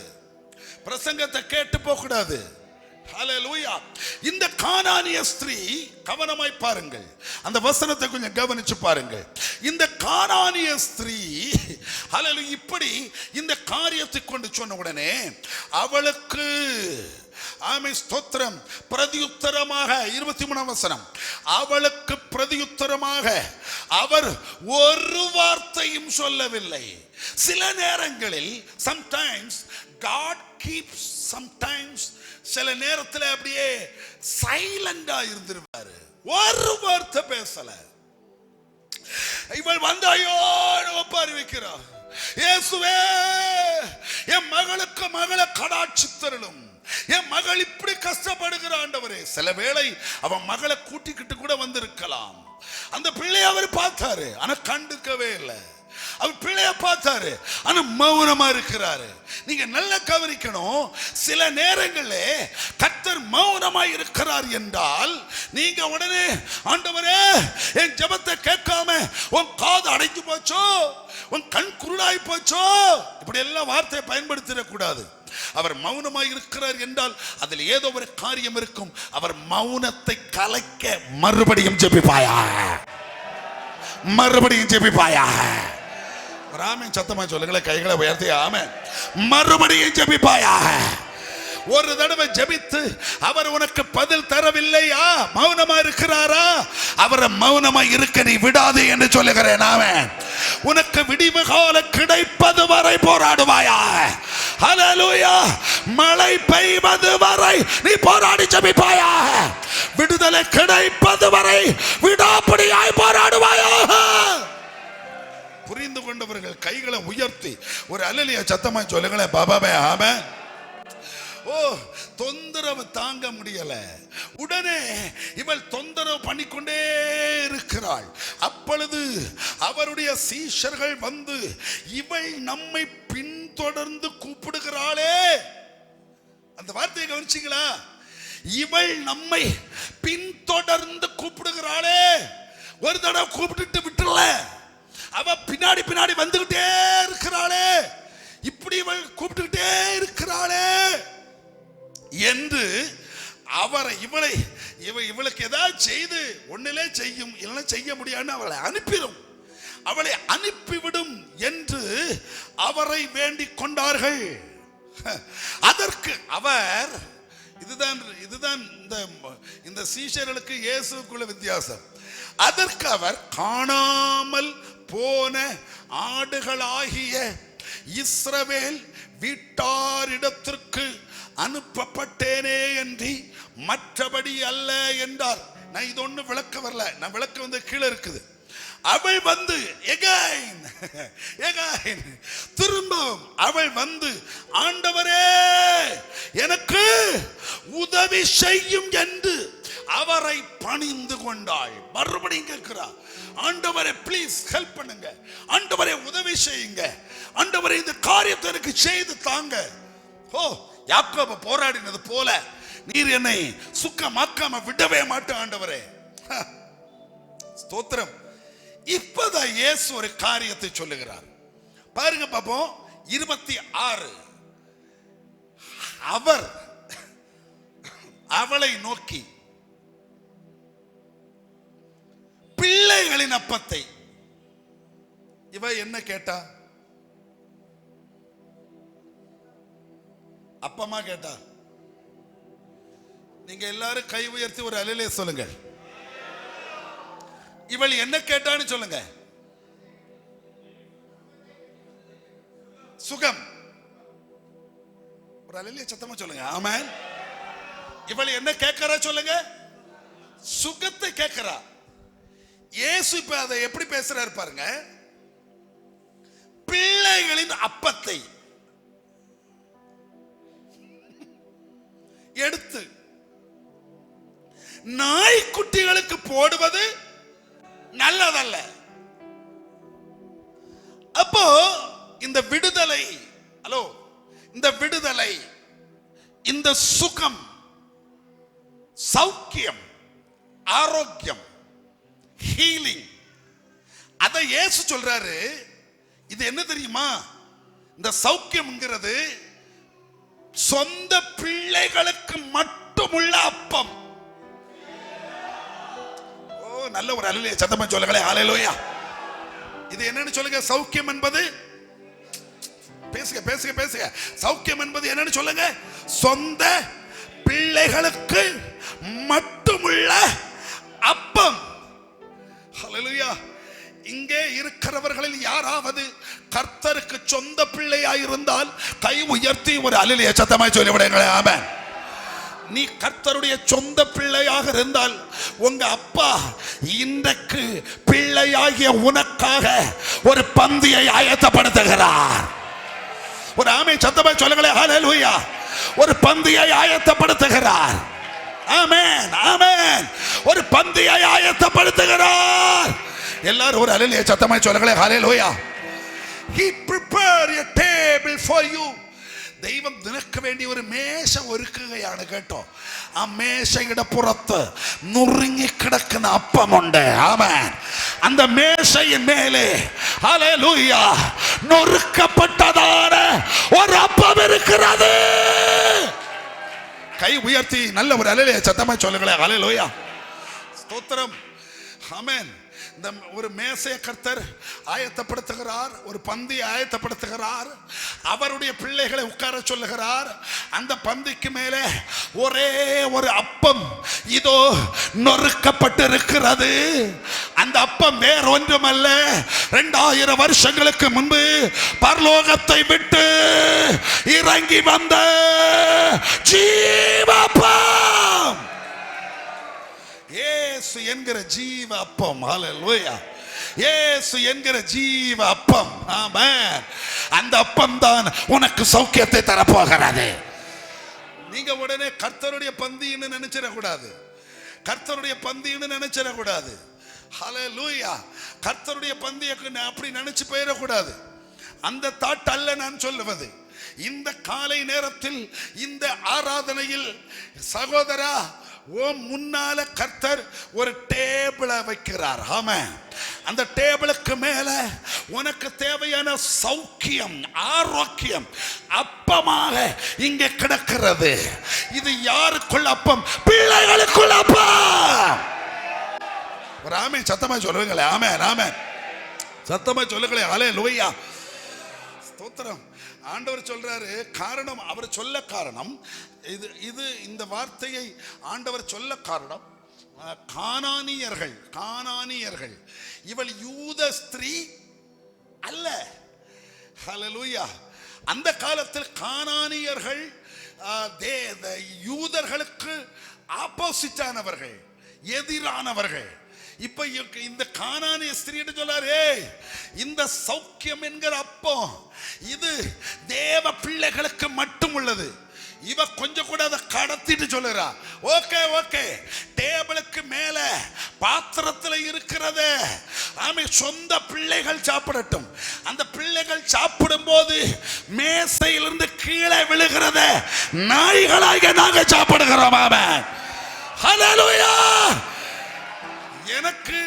பிரசங்கத்தை கேட்டு போக கூடாது. ஹல்லேலூயா. இந்த கானானிய ஸ்திரீ, கவனமாய் பாருங்கள், அந்த வசனத்தை கொஞ்சம் கவனிச்சு பாருங்கள். இந்த கானானிய ஸ்திரீ, ஹல்லேலூயா, இப்படி இந்த காரியத்தை கொண்டு சொன்ன உடனே அவளுக்கு, ஆமென், ஸ்தோத்திரம், பிரதியுத்தரமாக 23ஆம் வசனம், அவளுக்கு பிரதியுத்தரமாக அவர் ஒரு வார்த்தையும் சொல்லவில்லை. சில நேரங்களில் sometimes God keeps, sometimes சில நேரத்தில் அப்படியே சைலண்டா இருந்திருப்பாரு, ஒரு வார்த்தை பேசல. இவள் வந்தாயோ ஒப்பாரி வைக்கிறார், இயேசுவே, என் மகளுக்கு மகளை கடாட்சித்தருளும், என் மகள் இப்படி கஷ்டப்படுகிற ஆண்டவரே. சில வேளை அவன் மகளை கூட்டிக்கிட்டு கூட வந்திருக்கலாம். அந்த பிள்ளையை அவர் பார்த்தாரு, ஆனா கண்டுக்கவே இல்லை. அவர் பிள்ளைய பார்த்தாரு, ஆனா மௌனமா இருக்கிறாரு. நீங்க நல்லா கவனிக்கணும். சில நேரங்களில் கர்த்தர் மௌனமாய் இருக்கிறார் என்றால் நீங்க உடனே ஆண்டவரே என் ஜெபத்தை கேட்காம உன் காது அடைஞ்சு போச்சோ, உன் கண் குருடாய் போச்சோ, இப்படி எல்லாம் வார்த்தையை பயன்படுத்திடக்கூடாது. அவர் மௌனமாய் இருக்கிறார் என்றால் அதில் ஏதோ ஒரு காரியம் இருக்கும். அவர் மௌனத்தை கலைக்க மறுபடியும் ஜெபிப்பாயா, மறுபடியும் ஜெபிப்பாயா. ஆமென் சத்தமா சொல்லுங்களேன், கைகளை உயர்த்தி ஆமென். மறுபடியும் ஜெபிப்பாயா. ஒரு தடவை ஜெபித்து அவர் உனக்கு பதில் தரவில்லையா, மௌனமா இருக்கிறாரா, அவரை மௌனமா இருக்க நீ விடாதே என்று சொல்லுகிறேன். ஆமென். உனக்கு விடிவு காலம் கிடைப்பது வரை போராடுவாயா. ஹல்லேலூயா. மழை பெய்வது வரை நீ போராடி ஜெபிப்பாயா. விடுதலை கிடைப்பது வரை விடாப்பிடியாய் போராடுவாயா. புரிந்து கொண்டவர்கள் கைகளை உயர்த்தி ஒரு அல்லேலூயா சத்தமாய் சொல்லுங்களேன். பாபாவே ஆமென். ஓ, தொந்தரவு தாங்க முடியல. உடனே இவள் தொந்தரவு பண்ணிக்கொண்டே இருக்கிறாள். அப்பொழுது அவருடைய சீஷர்கள் வந்து இவள் நம்மை பின்தொடர்ந்து கூப்பிடுகிறாளே. அந்த வார்த்தையை கவனிச்சீங்களா? இவள் நம்மை பின்தொடர்ந்து கூப்பிடுகிறாளே. ஒரு தடவை கூப்பிட்டு விட்டுல, அவ பின்னாடி பின்னாடி வந்துகிட்டே இருக்கிறாளே. இப்படி இவள் கூப்பிட்டுக்கிட்டே இருக்கிறாளே என்று அவரை இவளுக்கு ஏதாவது செய்து ஒன்னிலே செய்யும், இல்லைன்னா செய்ய முடியாதுன்னு அவளை அனுப்பிடும், அவளை அனுப்பிவிடும் என்று அவரை வேண்டிக் கொண்டார்கள். அதற்கு அவர், இதுதான் இந்த சீஷர்களுக்கு இயேசுக்குள்ள வித்தியாசம். அதற்கு அவர், காணாமல் போன ஆடுகளாகிய இஸ்ரவேல் வீட்டாரிடத்திற்கு அனுப்பப்பட்டேனே என்று மற்றபடி அல்ல என்றார். நான் இது ஒண்ணு விளக்க வரல, நான் விளக்க வந்து கீழே இருக்குது. அவள் வந்து திரும்பவும் அவள் வந்து, ஆண்டவரே எனக்கு உதவி செய்யும் என்று அவரை பணிந்து கொண்டாள். மறுபடியும் கேட்கிறார், ஆண்டவரே ப்ளீஸ் ஹெல்ப் பண்ணுங்க, ஆண்டவரே உதவி செய்யுங்க, ஆண்டவரே இந்த காரியத்தை எனக்கு செய்து தாங்க. ஓ, யாக்கோபு போராடினது போல நீர் என்னை சுக்கமாக்காம விடவே மாட்டேன் ஆண்டவரே. ஸ்தோத்திரம். இப்பதான் இயேசு ஒரு காரியத்தை சொல்லுகிறார். பாருங்க பாப்போம் 26. அவர் அவளை நோக்கி பிள்ளைகளின் அப்பத்தை, இவ என்ன கேட்டா? அப்பமா கேட்டா? நீங்க எல்லாரும் கை உயர்த்தி ஒரு அல்லேலூயா சொல்லுங்க. இவள் என்ன கேட்டான்னு சொல்லுங்க. சுகம். ஒரு அல்லேலூயா சத்தமா சொல்லுங்க. ஆமென். இவள் என்ன கேட்கறா சொல்லுங்க? சுகத்தை கேட்கிறா. இயேசு இப்ப அதை எப்படி பேசுறாரு பாருங்க. பிள்ளைகளின் அப்பத்தை எடுத்து நாய்க்குட்டிகளுக்கு போடுவது நல்லதல்ல. அப்போ இந்த விடுதலை, ஹலோ, இந்த விடுதலை, இந்த சுகம், சௌக்கியம், ஆரோக்கியம், ஹீலிங், அதை இயேசு சொல்றாரு. இது என்ன தெரியுமா? இந்த சௌக்கியம்ங்கிறது சொந்த பிள்ளைகளுக்கு மட்டுமுள்ள அப்பம். ஓ, நல்ல ஒரு அல்லேலூயா சத்தமா சொல்லுங்களே. ஹல்லேலூயா. இது என்னன்னு சொல்லுங்க. சௌக்கியம் என்பது, பேசுங்க பேசுங்க பேசுங்க. சௌக்கியம் என்பது என்னன்னு சொல்லுங்க. சொந்த பிள்ளைகளுக்கு மட்டுமுள்ள அப்பம். ஹல்லேலூயா. இங்கே இருக்கிறவர்களில் யாராவது கர்த்தருக்கு சொந்த பிள்ளையாயிருந்தால் கை உயர்த்தி ஒரு அல்லேலூயா சத்தமாய் சொல்லிவிடுங்களே. ஆமென். நீ கர்த்தருடைய சொந்த பிள்ளையாக இருந்தால் உங்க அப்பா இன்றைக்கு பிள்ளையாகிய உனக்காக ஒரு பந்தியை ஆயத்தப்படுத்துகிறார். ஒரு ஆமென் சத்தமாய் சொல்லுங்களே. ஹல்லேலூயா. ஒரு பந்தியை ஆயத்தப்படுத்துகிறார். ஆமென் ஆமென். ஒரு பந்தியை ஆயத்தப்படுத்துகிறார். எல்லாரும் ஒரு அல்லேலூயா சத்தமாய் சொல்லுங்களே. ஹல்லேலூயா. He prepared a table for you ദൈവം നിനക്ക് വേണ്ടി ഒരു മേശ ഒരുക്കുകയാണ് കേട്ടോ. ആ മേശയുടെ പുറത്ത് നുറുങ്ങിക്കിടക്കുന്ന അപ്പമുണ്ട്. ആമേൻ. அந்த மேசையின் மேலே ஹல்லேலூயா நொறுக்கப்பட்டதான ஒரு அப்பம் இருக்கிறது. கை உயர்த்தி நல்ல ஒரு அல்லேலூயா சத்தமா சொல்லுங்களேன். ஹல்லேலூயா, ஸ்தோத்திரம், ஆமென். இந்த ஒரு மேசையை கர்த்தர் ஆயத்தப்படுத்துகிறார், ஒரு பந்தி ஆயத்தப்படுத்துகிறார், அவருடைய பிள்ளைகளை உட்கார சொல்லுகிறார். அந்த பந்திக்கு மேலே ஒரே ஒரு அப்பம் இதோ நொறுக்கப்பட்டிருக்கிறது. அந்த அப்பம் வேற ஒன்றுமல்ல, 2000 வருஷங்களுக்கு முன்பு பரலோகத்தை விட்டு இறங்கி வந்த ஜீவப்பம், இயேசு என்கிற ஜீவ அப்பம். ஹல்லேலூயா, இயேசு என்கிற ஜீவ அப்பம். ஆமென். அந்த அப்பம் தான் உனக்கு சௌக்கியத்தை தரப்போகிறது. நீங்க உடனே கர்த்தருடைய பந்தின்னு நினைச்சிட கூடாது, கர்த்தருடைய பந்தின்னு நினைச்சிட கூடாது. ஹல்லேலூயா, கர்த்தருடைய பந்தியை அப்படி நினைச்சு போயிடக்கூடாது. அந்த தாட் அல்ல நான் சொல்லுவது. இந்த காலை நேரத்தில் இந்த ஆராதனையில் சகோதரா, முன்னால கர்த்தர் ஒரு டேபிளை வைக்கிறார். ஆமென். அந்த டேபிளுக்கு மேல உனக்கு தேவையான சௌக்கியம், ஆரோக்கியம் அப்பமாக இங்கே கிடக்கிறது. இது யாருக்குள்ள அப்பம்? பிள்ளைகளுக்குள்ள அப்பம். ஒரு ஆமென் சத்தமா சொல்லுங்களேன். ஆமென், ஆமென் சத்தமா சொல்லுங்களேன். ஹல்லேலூயா, ஸ்தோத்திரம். ஆண்டவர் சொல்றாரு, காரணம் அவர் சொல்ல காரணம் இது இந்த வார்த்தையை ஆண்டவர் சொல்ல காரணம், கானானியர்கள், கானானியர்கள் இவள் யூத ஸ்திரீ அல்ல. ஹல்லேலூயா. அந்த காலத்தில் கானானியர்கள் யூதர்களுக்கு ஆப்போசிட்டானவர்கள், எதிரானவர்கள். இப்ப இந்த கானானிய ஸ்திரீ சொல்றாரு, இந்த சௌக்கியம் என்கிற அப்பம் இது தேவ பிள்ளைகளுக்கு மட்டும் உள்ளது. இவ கொஞ்சம் கூட அதை கடத்திட்டு சொல்லுறா. ஓகே ஓகே, டேபிளுக்கு மேல பாத்திரத்தில் இருக்கிறது ஆமே சொந்த பிள்ளைகள் சாப்பிடட்டும். அந்த பிள்ளைகள் சாப்பிடும் போது மேசையிலிருந்து கீழே விழுகிறத நாய்களாக நாங்க சாப்பிடுகிறோம். ஆமென், ஹல்லேலூயா. எனக்கு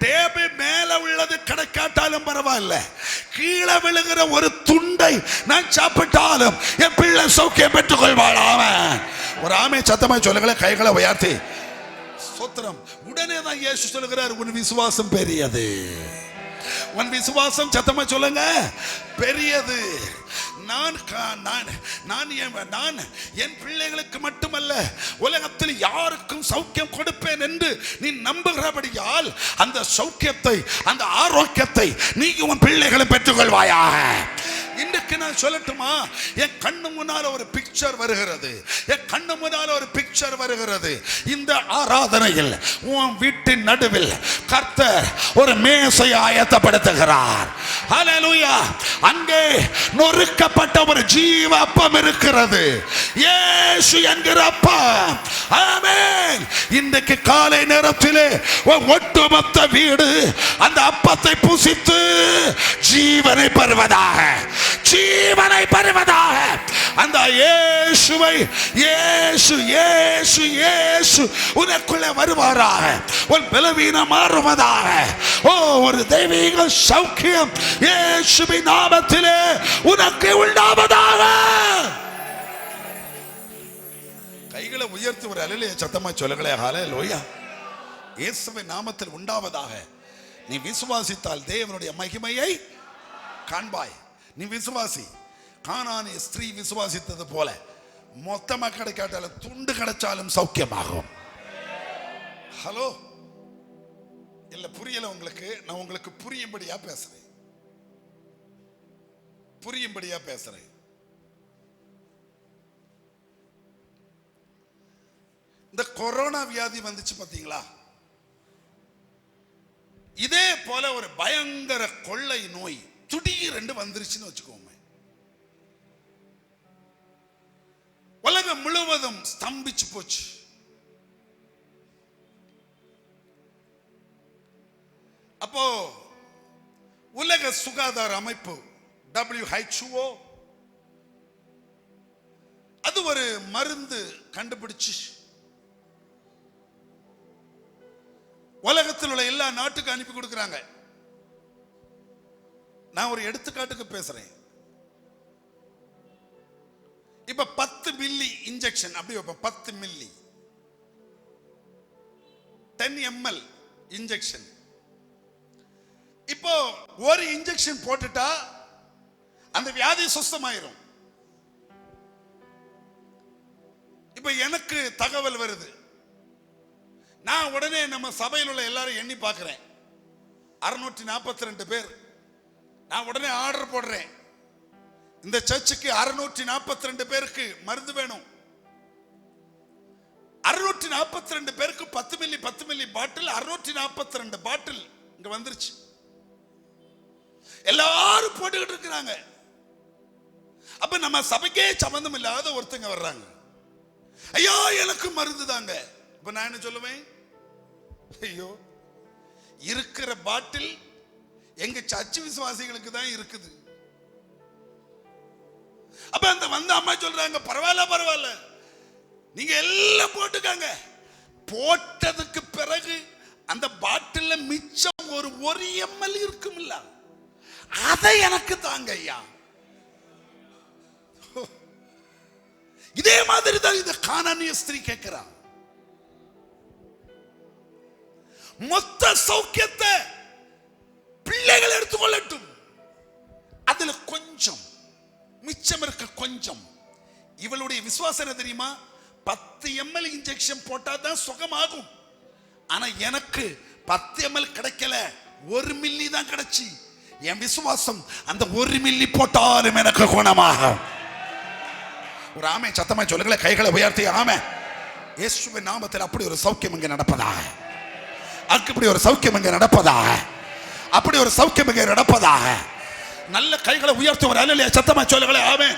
டேபிள் மேல உள்ளது கிடைக்காட்டாலும் பரவாயில்ல, கீழே விழுகிற ஒரு துண்டை நான் சாப்பிட்டாலும் என் பிள்ளை சௌக்கியம் பெற்றுக் கொள்வாளாம. ஒரு ஆமை சத்தமா சொல்லுங்களேன், கைகளை உயர்த்தி ஸ்தோத்திரம். உடனே தான் இயேசு சொல்லுகிறார், உன் விசுவாசம் பெரியது. உன் விசுவாசம் சத்தமா சொல்லுங்க, பெரியது. நான் என் பிள்ளைகளுக்கு மட்டுமல்ல உலகத்தில் யாருக்கும் சௌக்கியம் கொடுப்பேன் என்று நீ நம்புகிறபடியால் அந்த சௌக்கியத்தை, அந்த ஆரோக்கியத்தை நீ உன் பிள்ளைகளை பெற்றுக்கொள்வாயாக. இன்றைக்கு நான் சொல்லட்டுமா, என் கண்ணு முன்னால ஒரு பிக்சர் வருகிறது, என் கண்ணு முன்னால ஒரு பிக்சர் வருகிறது. இந்த ஆராதனையில் உன் வீட்டின் நடுவில் கர்த்தர் ஒரு மேசை ஆயத்தப்படுத்துகிறார். ஹல்லேலூயா. அங்கே நொறுக்கப்பட்ட ஒரு ஜீவ அப்பம் இருக்கிறது, இயேசு என்கிற அப்பம். ஆமென். இன்றைக்கு காலை நேரத்திலே ஒட்டுமொத்த வீடு அந்த அப்பத்தை புசித்து ஜீவனை பெறுவதாக, ஜீவனை பெறுவதாக. அந்த இயேசுவை, இயேசு இயேசு இயேசு உனக்குள்ளே வருவாராக, உன் பலவீனம் மாறுவதாக. ஓ, ஒரு தெய்வீக சௌக்கியம் இயேசுவின் நாமத்திலே உனக்கு உண்டாவதாக. கைகளை உயர்த்தி ஒரு அல்லேலூயா சத்தமா சொல்லுங்களேன். ஹல்லேலூயா. இயேசுவின் நாமத்தில் உண்டாவதாக. நீ விசுவாசித்தால் தேவனுடைய மகிமையை காண்பாய். நீ விசுவாசி. கானானிய ஸ்திரீ விசுவாசித்தது போல மொத்தமா கிடைக்காட்டாலும் துண்டு கிடைச்சாலும் சௌக்கியமாகும். ஹலோ, இல்ல புரியல உங்களுக்கு? நான் உங்களுக்கு புரியும்படியா பேசுறேன், புரியும்படியா பேசுறேன். இந்த கொரோனா வியாதி வந்துச்சு பாத்தீங்களா? இதே போல ஒரு பயங்கர கொள்ளை நோய் திடீரென்று வந்துருச்சுன்னு வச்சுக்கோங்க. உலகம் முழுவதும் ஸ்தம்பிச்சு போச்சு. அப்போ உலக சுகாதார அமைப்பு WHO ஒரு மருந்து கண்டுபிடிச்சு உலகத்தில் உள்ள எல்லா நாட்டுக்கு அனுப்பி கொடுக்கிறாங்க. நான் ஒரு எடுத்துக்காட்டுக்கு பேசுறேன். இப்ப 10 மில்லி இன்ஜெக்ஷன் அப்படி வைப்போம். 10 மில்லி 10 ml இன்ஜெக்ஷன். இப்போ ஒரு இன்ஜெக்ஷன் போட்டுட்டா அந்த வியாதி சுத்தமாயிரும். இப்ப எனக்கு தகவல் வருது, நான் உடனே நம்ம சபையில் உள்ள எல்லாரும் எண்ணி பார்க்கிறேன், 642 பேர். நான் உடனே ஆர்டர் போடுறேன், இந்த சர்ச்சுக்கு 642 பேருக்கு மருந்து வேணும். 642 பேருக்கு 10 மில்லி பாட்டில், 642 பாட்டில் இங்க வந்துருச்சு. எல்லாரும் போட்டுக்கிட்டு இருக்கிறாங்க. அப்ப நம்ம சபைக்கே சம்பந்தம் இல்லாத ஒருத்தங்க வர்றாங்க, ஐயோ எனக்கு மருந்து தாங்க. இப்ப நான் என்ன சொல்லுவேன், ஐயோ இருக்கிற பாட்டில் எங்க சர்ச்சு விசுவாசிகளுக்கு தான் இருக்குது. அப்ப அந்த வந்த அம்மா சொல்றாங்க, பரவாயில்ல நீங்க எல்லாம் போட்டுக்காங்க. போட்டதுக்கு பிறகு அந்த பாட்டில் மிச்சம் ஒரு ml இருக்கும்ல, அதை எனக்கு தாங்க ஐயா. இதே மாதிரி தான் இந்த கானானிய ஸ்திரீ கேட்கிறா. மொத்த சௌக்கியத்தை பிள்ளைகள் எடுத்துக்கொள்ளட்டும், அதுல கொஞ்சம் மிச்சம் இருக்க கொஞ்சம். இவளுடைய விசுவாசம் என்ன தெரியுமா, 10 ml இன்ஜெக்ஷன் போட்டா தான் சுகமாகும். ஆனா எனக்கு 10 ml கிடைக்கல, 1 மில்லி தான் கிடைச்சி. என் விசுவாசம் அந்த 1 மில்லி போட்டாலும் எனக்கு குணமாகும். ஒரு ஆமே சத்தமா சொல்லுங்களேன், கைகளை உயர்த்தி ஆமே. இயேசுவின் நாமத்தில் அப்படி ஒரு சௌக்கியம் இங்கே நடப்பதாக, அப்படி ஒரு சௌக்கியம் இங்கே நடப்பதாக, அப்படி ஒரு சௌக்கியம் இங்கே நடப்பதாக. நல்ல கைகளை உயர்த்தி ஒரு அல்லேலூயா சத்தமா சொல்லுங்களேன் ஆமே.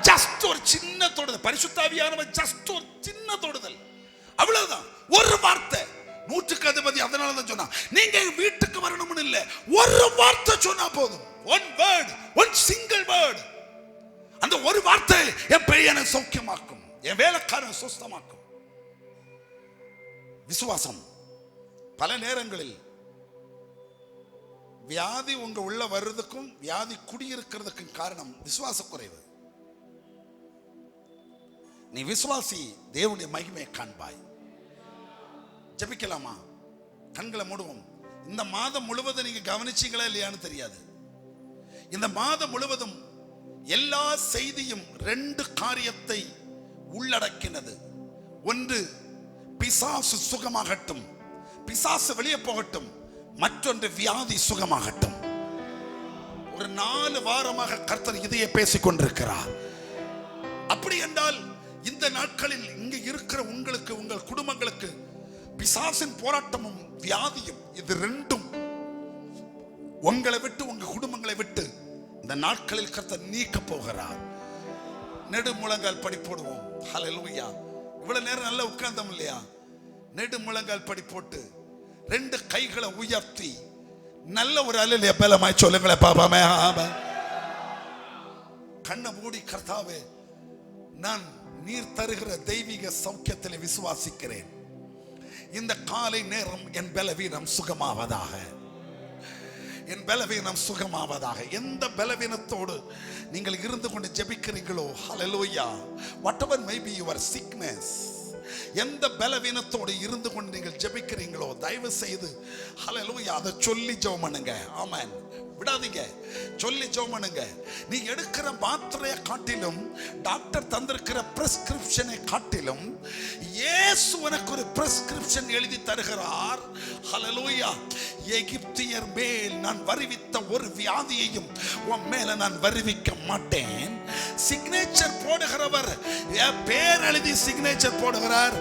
ஜஸ்ட் ஒரு சின்ன தொடுதல், பரிசுத்த ஆவியானவர் ஜஸ்ட் ஒரு சின்ன தொடுதல், அவ்வளவுதான். ஒரு வார்த்தை, 100க்கு அதிபதி அதனால தான் சொன்னா, நீங்க வீட்டுக்கு வரணும்னு இல்ல, ஒரு வார்த்தை சொன்னா போதும். One word, one single word. அந்த ஒரு வார்த்தை என் பையனை சௌக்கியமாக்கும், என் வேலைக்காரன் சுஸ்தமாக்கும். விசுவாசம். பல நேரங்களில் வியாதி உங்க உள்ள வர்றதுக்கும் வியாதி குடியிருக்கிறதுக்கும் காரணம் விசுவாச குறைவு. நீ விசுவாசி, தேவனுடைய மகிமையை காண்பாய். ஜெபிக்கலாமா? கண்களை மூடுவோம். இந்த மாதம் முழுவதும் நீங்க கவனிச்சீங்களா இல்லையான்னு தெரியாது. இந்த மாதம் முழுவதும் எல்லா செய்தியும் 2 காரியத்தை உள்ளடக்கினது. ஒன்று, பிசாசு சுகமாகட்டும், பிசாசு வெளியே போகட்டும். மற்றொன்று, வியாதி சுகமாகட்டும். ஒரு 4 வாரமாக கர்த்தர் இதையே பேசிக் கொண்டிருக்கிறார். அப்படி என்றால் இந்த நாட்களில் இங்க இருக்கிற உங்களுக்கு, உங்கள் குடும்பங்களுக்கு பிசாசின் போராட்டமும் வியாதியும், இது 2ம் உங்களை விட்டு, உங்க குடும்பங்களை விட்டு இந்த நாட்களில் கர்த்தர் நீக்க போகிறார். நெடு முழங்கால் படி போடுவோம். ஹல்லேலூயா. இவ்வளவு நேரம் நல்லா உட்கார்ந்தோம் இல்லையா? நெடு முழங்கால் படி போட்டு 2 கைகளை உயர்த்தி நல்ல ஒரு அல்லேலூயா பலமாய் சொல்லுங்களேன் பாபாமே. கண்ணை மூடி, கர்த்தாவே நான் நீர் தருகிற தெய்வீக சௌக்கியத்தில் விசுவாசிக்கிறேன். இந்த காலை நேரம் என் பலவீனம் சுகமாவதாக, என் பலவீனம் சுகமாவதாக. எந்த பலவீனத்தோடு நீங்கள் இருந்து கொண்டு ஜெபிக்கிறீங்களோ, ஹல்லேலூயா, whatever may be your sickness, எந்த பலவீனத்தோடு இருந்து கொண்டு நீங்கள் ஜெபிக்கிறீங்களோ, தயவு செய்து ஹல்லேலூயா அதை சொல்லி ஜெபம் பண்ணுங்க. ஆமென். விடாதீங்க, சொல்லி ஜெபம் பண்ணுங்க. நீ எடுக்கிற மாத்திரையை காட்டிலும், டாக்டர் தந்திருக்கிற பிரிஸ்கிரிப்ஷனை காட்டிலும், இயேசு உனக்கு ஒரு பிரிஸ்கிரிப்ஷன் எழுதி தருகிறார். ஹல்லேலூயா. எகிப்தியர் மேல் நான் வருவித்த ஒரு வியாதியையும் உன் மேல நான் வருவிக்க மாட்டேன். சிக்னேச்சர் போடுகிறவர் பேர் எழுதி சிக்னேச்சர் போடுகிறார்.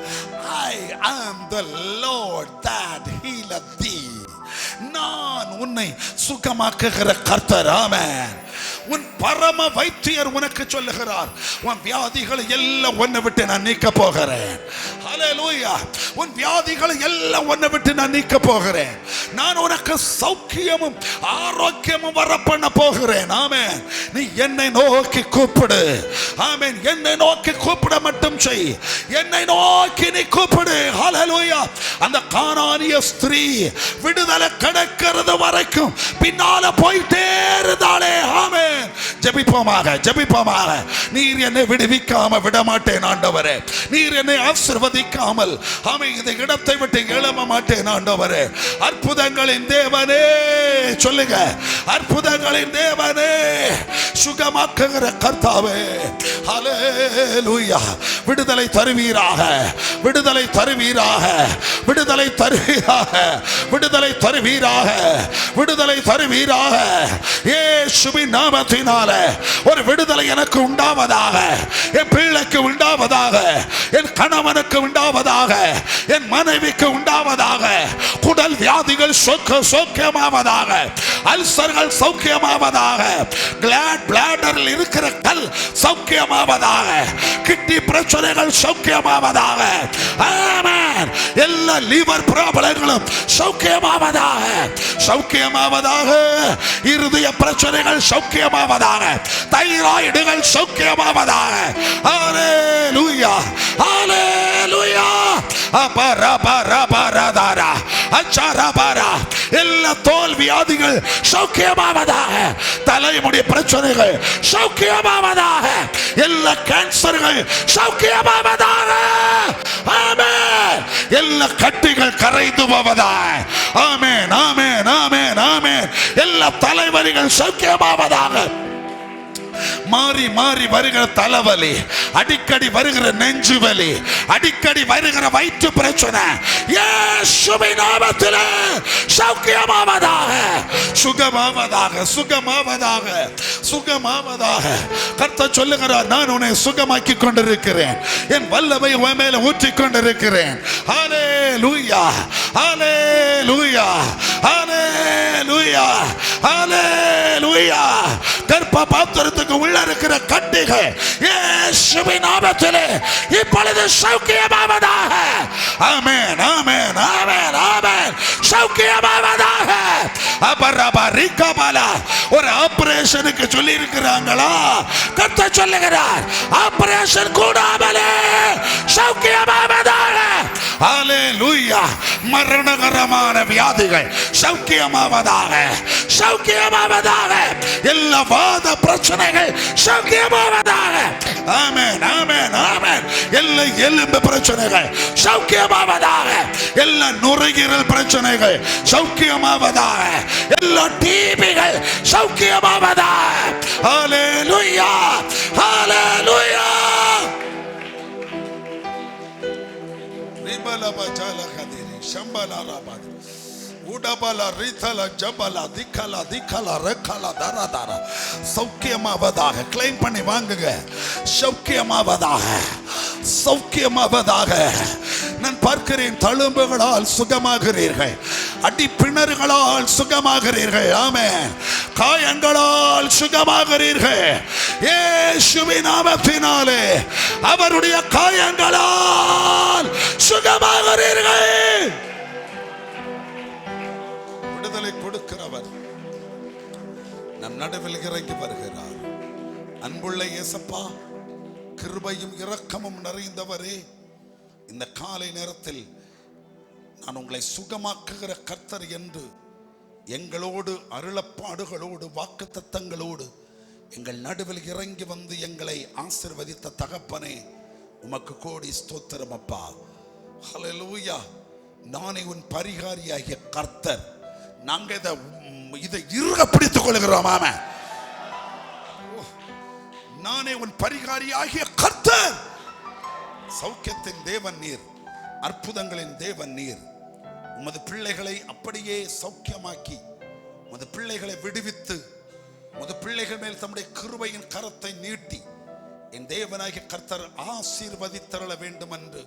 I am the Lord that healeth thee. நான் உன்னை சுகமாக்குகிற கர்த்தர். ஆமென். உன் பரம வைத்தியர் உனக்கு சொல்லுகிறார், உன் வியாதிகளை எல்லாம் உன்னை விட்டு நான் நீக்க போகிறேன். ஹல்லேலூயா. உன் வியாதிகளை எல்லாம் உன்னை விட்டு நான் நீக்க போகிறேன். நான் உனக்கு சௌக்கியமும் ஆரோக்கியமும் வர பண்ண போகிறேன். ஆமென். நீ என்னை நோக்கி கூப்பிடு. ஆமென். என்னை நோக்கி கூப்பிட மட்டும் செய். என்னை நோக்கி நீ கூப்பிடு. ஹல்லேலூயா. அந்த கானானிய ஸ்திரீ விடுதலை கிடைக்கிறது வரைக்கும் பின்னால போயிட்டே இருந்தாளே. ஆமென். ஜெபிப்போமாக, ஜெபிப்போமாக. நீர் என்னை விடுவிக்காம விட மாட்டேன் ஆண்டவரே. நீர் என்னை ஆசீர்வதிக்காமல் ஆமென் இந்த இடத்தை விட்டு எழும்ப மாட்டேன் ஆண்டவரே. அற்புதங்களின் தேவனே சொல்லுங்க, அற்புதங்களின் தேவனே, சுகமாக்குகிற கர்த்தாவே. ஹல்லேலூயா. விடுதலை தருவீராக, விடுதலை தருவீராக, விடுதலை தருவீராக, விடுதலை தருவீராக, விடுதலை தருவீராக. இயேசுவின் நாமத்தினால ஒரு விடுதலை எனக்கு உண்டாவதாக, என் பிள்ளைக்கு உண்டாவதாக, என் கணவனுக்கு உண்டாவதாக, என் மனைவிக்கு உண்டாவதாக. குடல் வியாதிகள் சௌக்கியமாவதாக, அல்சர்கள் சௌக்கியமாவதாக, பிளாடரில் இருக்கிற கல் சௌக்கியமாவதாக, கிட்னி பிரச்சனைகள் சௌக்கியமாவதாக. ஆமென். எல்லா லிவர் ப்ராப்ளங்களும் சௌக்கியமாவதாக, சௌக்கியமாவதாக. இருதய பிரச்சனைகள் சௌக்கியமாவதாக, தைராய்டுகள் சௌக்கியமாவதாக. ஹல்லேலூயா, ஹல்லேலூயா. அபரபரபரதரா அச்சரபரா. எல்லா தோல் வியாதிகள் சௌக்கியமாவதாக, தலைமுடி பிரச்சனைகள் சௌக்கியமாவதாக, எல்லா கேன்சர்கள் சௌக்கியமாவதாக. ஆமென். எல்லா கட்டிகள் கரைந்து போவதாக. ஆமென், ஆமென், ஆமென், ஆமென். எல்லா தலைவலிகள் சௌக்கியமாவதாக. மாறி மாறி வருகிற தலைவலி, அடிக்கடி வருகிற நெஞ்சு வலி, அடிக்கடி வருகிற வயிற்று பிரச்சனை இயேசுவின் நாமத்திலே சௌக்கியமாவதாக, சுகமாவதாக, சுகமாவதாக, சுகமாவதாக. கர்த்தர் சொல்லுகிறார், நான் உன்னை சுகமாக்கி கொண்டிருக்கிறேன், என் வல்லமை உன் மேல ஊற்றி கொண்டிருக்கிறேன். ஹல்லேலூயா, ஹல்லேலூயா, ஹல்லேலூயா, ஹல்லேலூயா. கர்ப்ப பாத்திரத்துக்கு உள்ள இருக்கிற கட்டிகள் இயேசுவின் நாமத்திலே இப்பொழுது சௌக்கியமாவதாக. ஆமென், ஆமென், ஆமென், ஆமென். சௌக்கியமாவதாக. அபரபரிகபல. ஒரு ஆபரேஷனுக்கு சொல்லி இருக்கிறாங்களா? கர்த்தர் சொல்லுகிறார், ஆபரேஷன் கூடாமலே சௌக்கியமாவதாக. ஹல்லேலூயா. மரணகரமான வியாதிகள் சௌக்கியமாவதாக, சௌக்கியமாவதாக. எல்லா வாத பிரச்சனைகள் சௌக்கியமாவதாக. ஆமென், ஆமென், ஆமென். எல்லா எலும்பு பிரச்சனைகள் சௌக்கியமாவதாக, எல்லா நுரையீரல் பிரச்சனைகள் சௌக்கியமாவதாக, எல்லா டிபிகள் சௌக்கியமாவதாக. ஹல்லேலூயா, ஹல்லேலூயா. சௌக்கியமாவதாக. கிளைம் பண்ணி வாங்குங்க. சௌக்கியமாவதாக, சௌக்கியமாவதாக. நான் பார்க்கிறேன், தழும்புகளால் சுகமாகிறீர்கள், அடிப்பிணறுகளால் சுகமாகிறீர்கள். ஆமென். காயங்களால் சுகமாகிறீர்கள். இயேசுவின் நாமத்தினாலே அவருடைய காயங்களால் சுகமாகிறீர்கள். விடுதலை கொடுக்கிறவர் நம் நடுவில் இறங்கி வருகிறார். அன்புள்ள இயேசப்பா, கிருபையும் இரக்கமும் நிறைந்தவரே, இந்த காலை நேரத்தில் நான் உங்களை சுகமாக்குகிற கர்த்தர் என்று எங்களோடு அருளப்பாடுகளோடு வாக்குத்தத்தங்களோடு எங்கள் நடுவில் இறங்கி வந்து எங்களை ஆசீர்வதித்த தகப்பனே, உமக்கு கோடி ஸ்தோத்திரம் அப்பா. ஹல்லேலூயா. நானே உன் பரிகாரியாகிய கர்த்தர். நாங்க இதை இறுக பிடித்துக் கொள்கிறோம். ஆமென். நானே உன் பரிகாரியாகிய கர்த்தர். சௌக்கியத்தின் தேவன் நீர், அற்புதங்களின் தேவன் நீர். உமது பிள்ளைகளை அப்படியே சௌக்கியமாக்கி, உமது பிள்ளைகளை விடுவித்து, உமது பிள்ளைகள் மேல் தம்முடைய கிருபையின் கரத்தை நீட்டி என் தேவனாகிய கர்த்தர் ஆசீர்வதித்தருள வேண்டும் என்று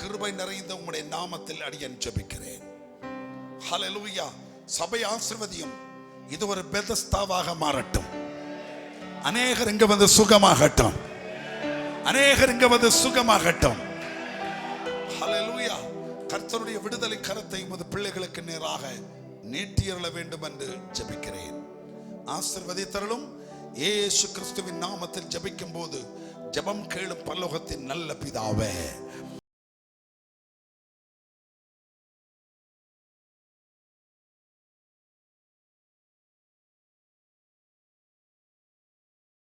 கிருபை நிறைந்த உம்முடைய நாமத்தில் அடியேன் ஜெபிக்கிறேன். ஹல்லேலூயா. சபை ஆசீர்வதியும். இது ஒரு பெதஸ்தாவாக மாறட்டும். அநேகர் இங்க வந்து சுகமாகட்டும். அநேகர் இங்க வந்து சுகமாகட்டும். ஹல்லேலூயா. கர்த்தருடைய விடுதலை கரத்தை உமது பிள்ளைகளுக்கு நேராக நீட்டியருள வேண்டும் என்று ஜெபிக்கிறேன். ஆசீர்வதித்தருளும். இயேசு கிறிஸ்துவின் நாமத்தில் ஜெபிக்கும் போது ஜெபம் கேளும் பரலோகத்தின் நல்ல பிதாவே.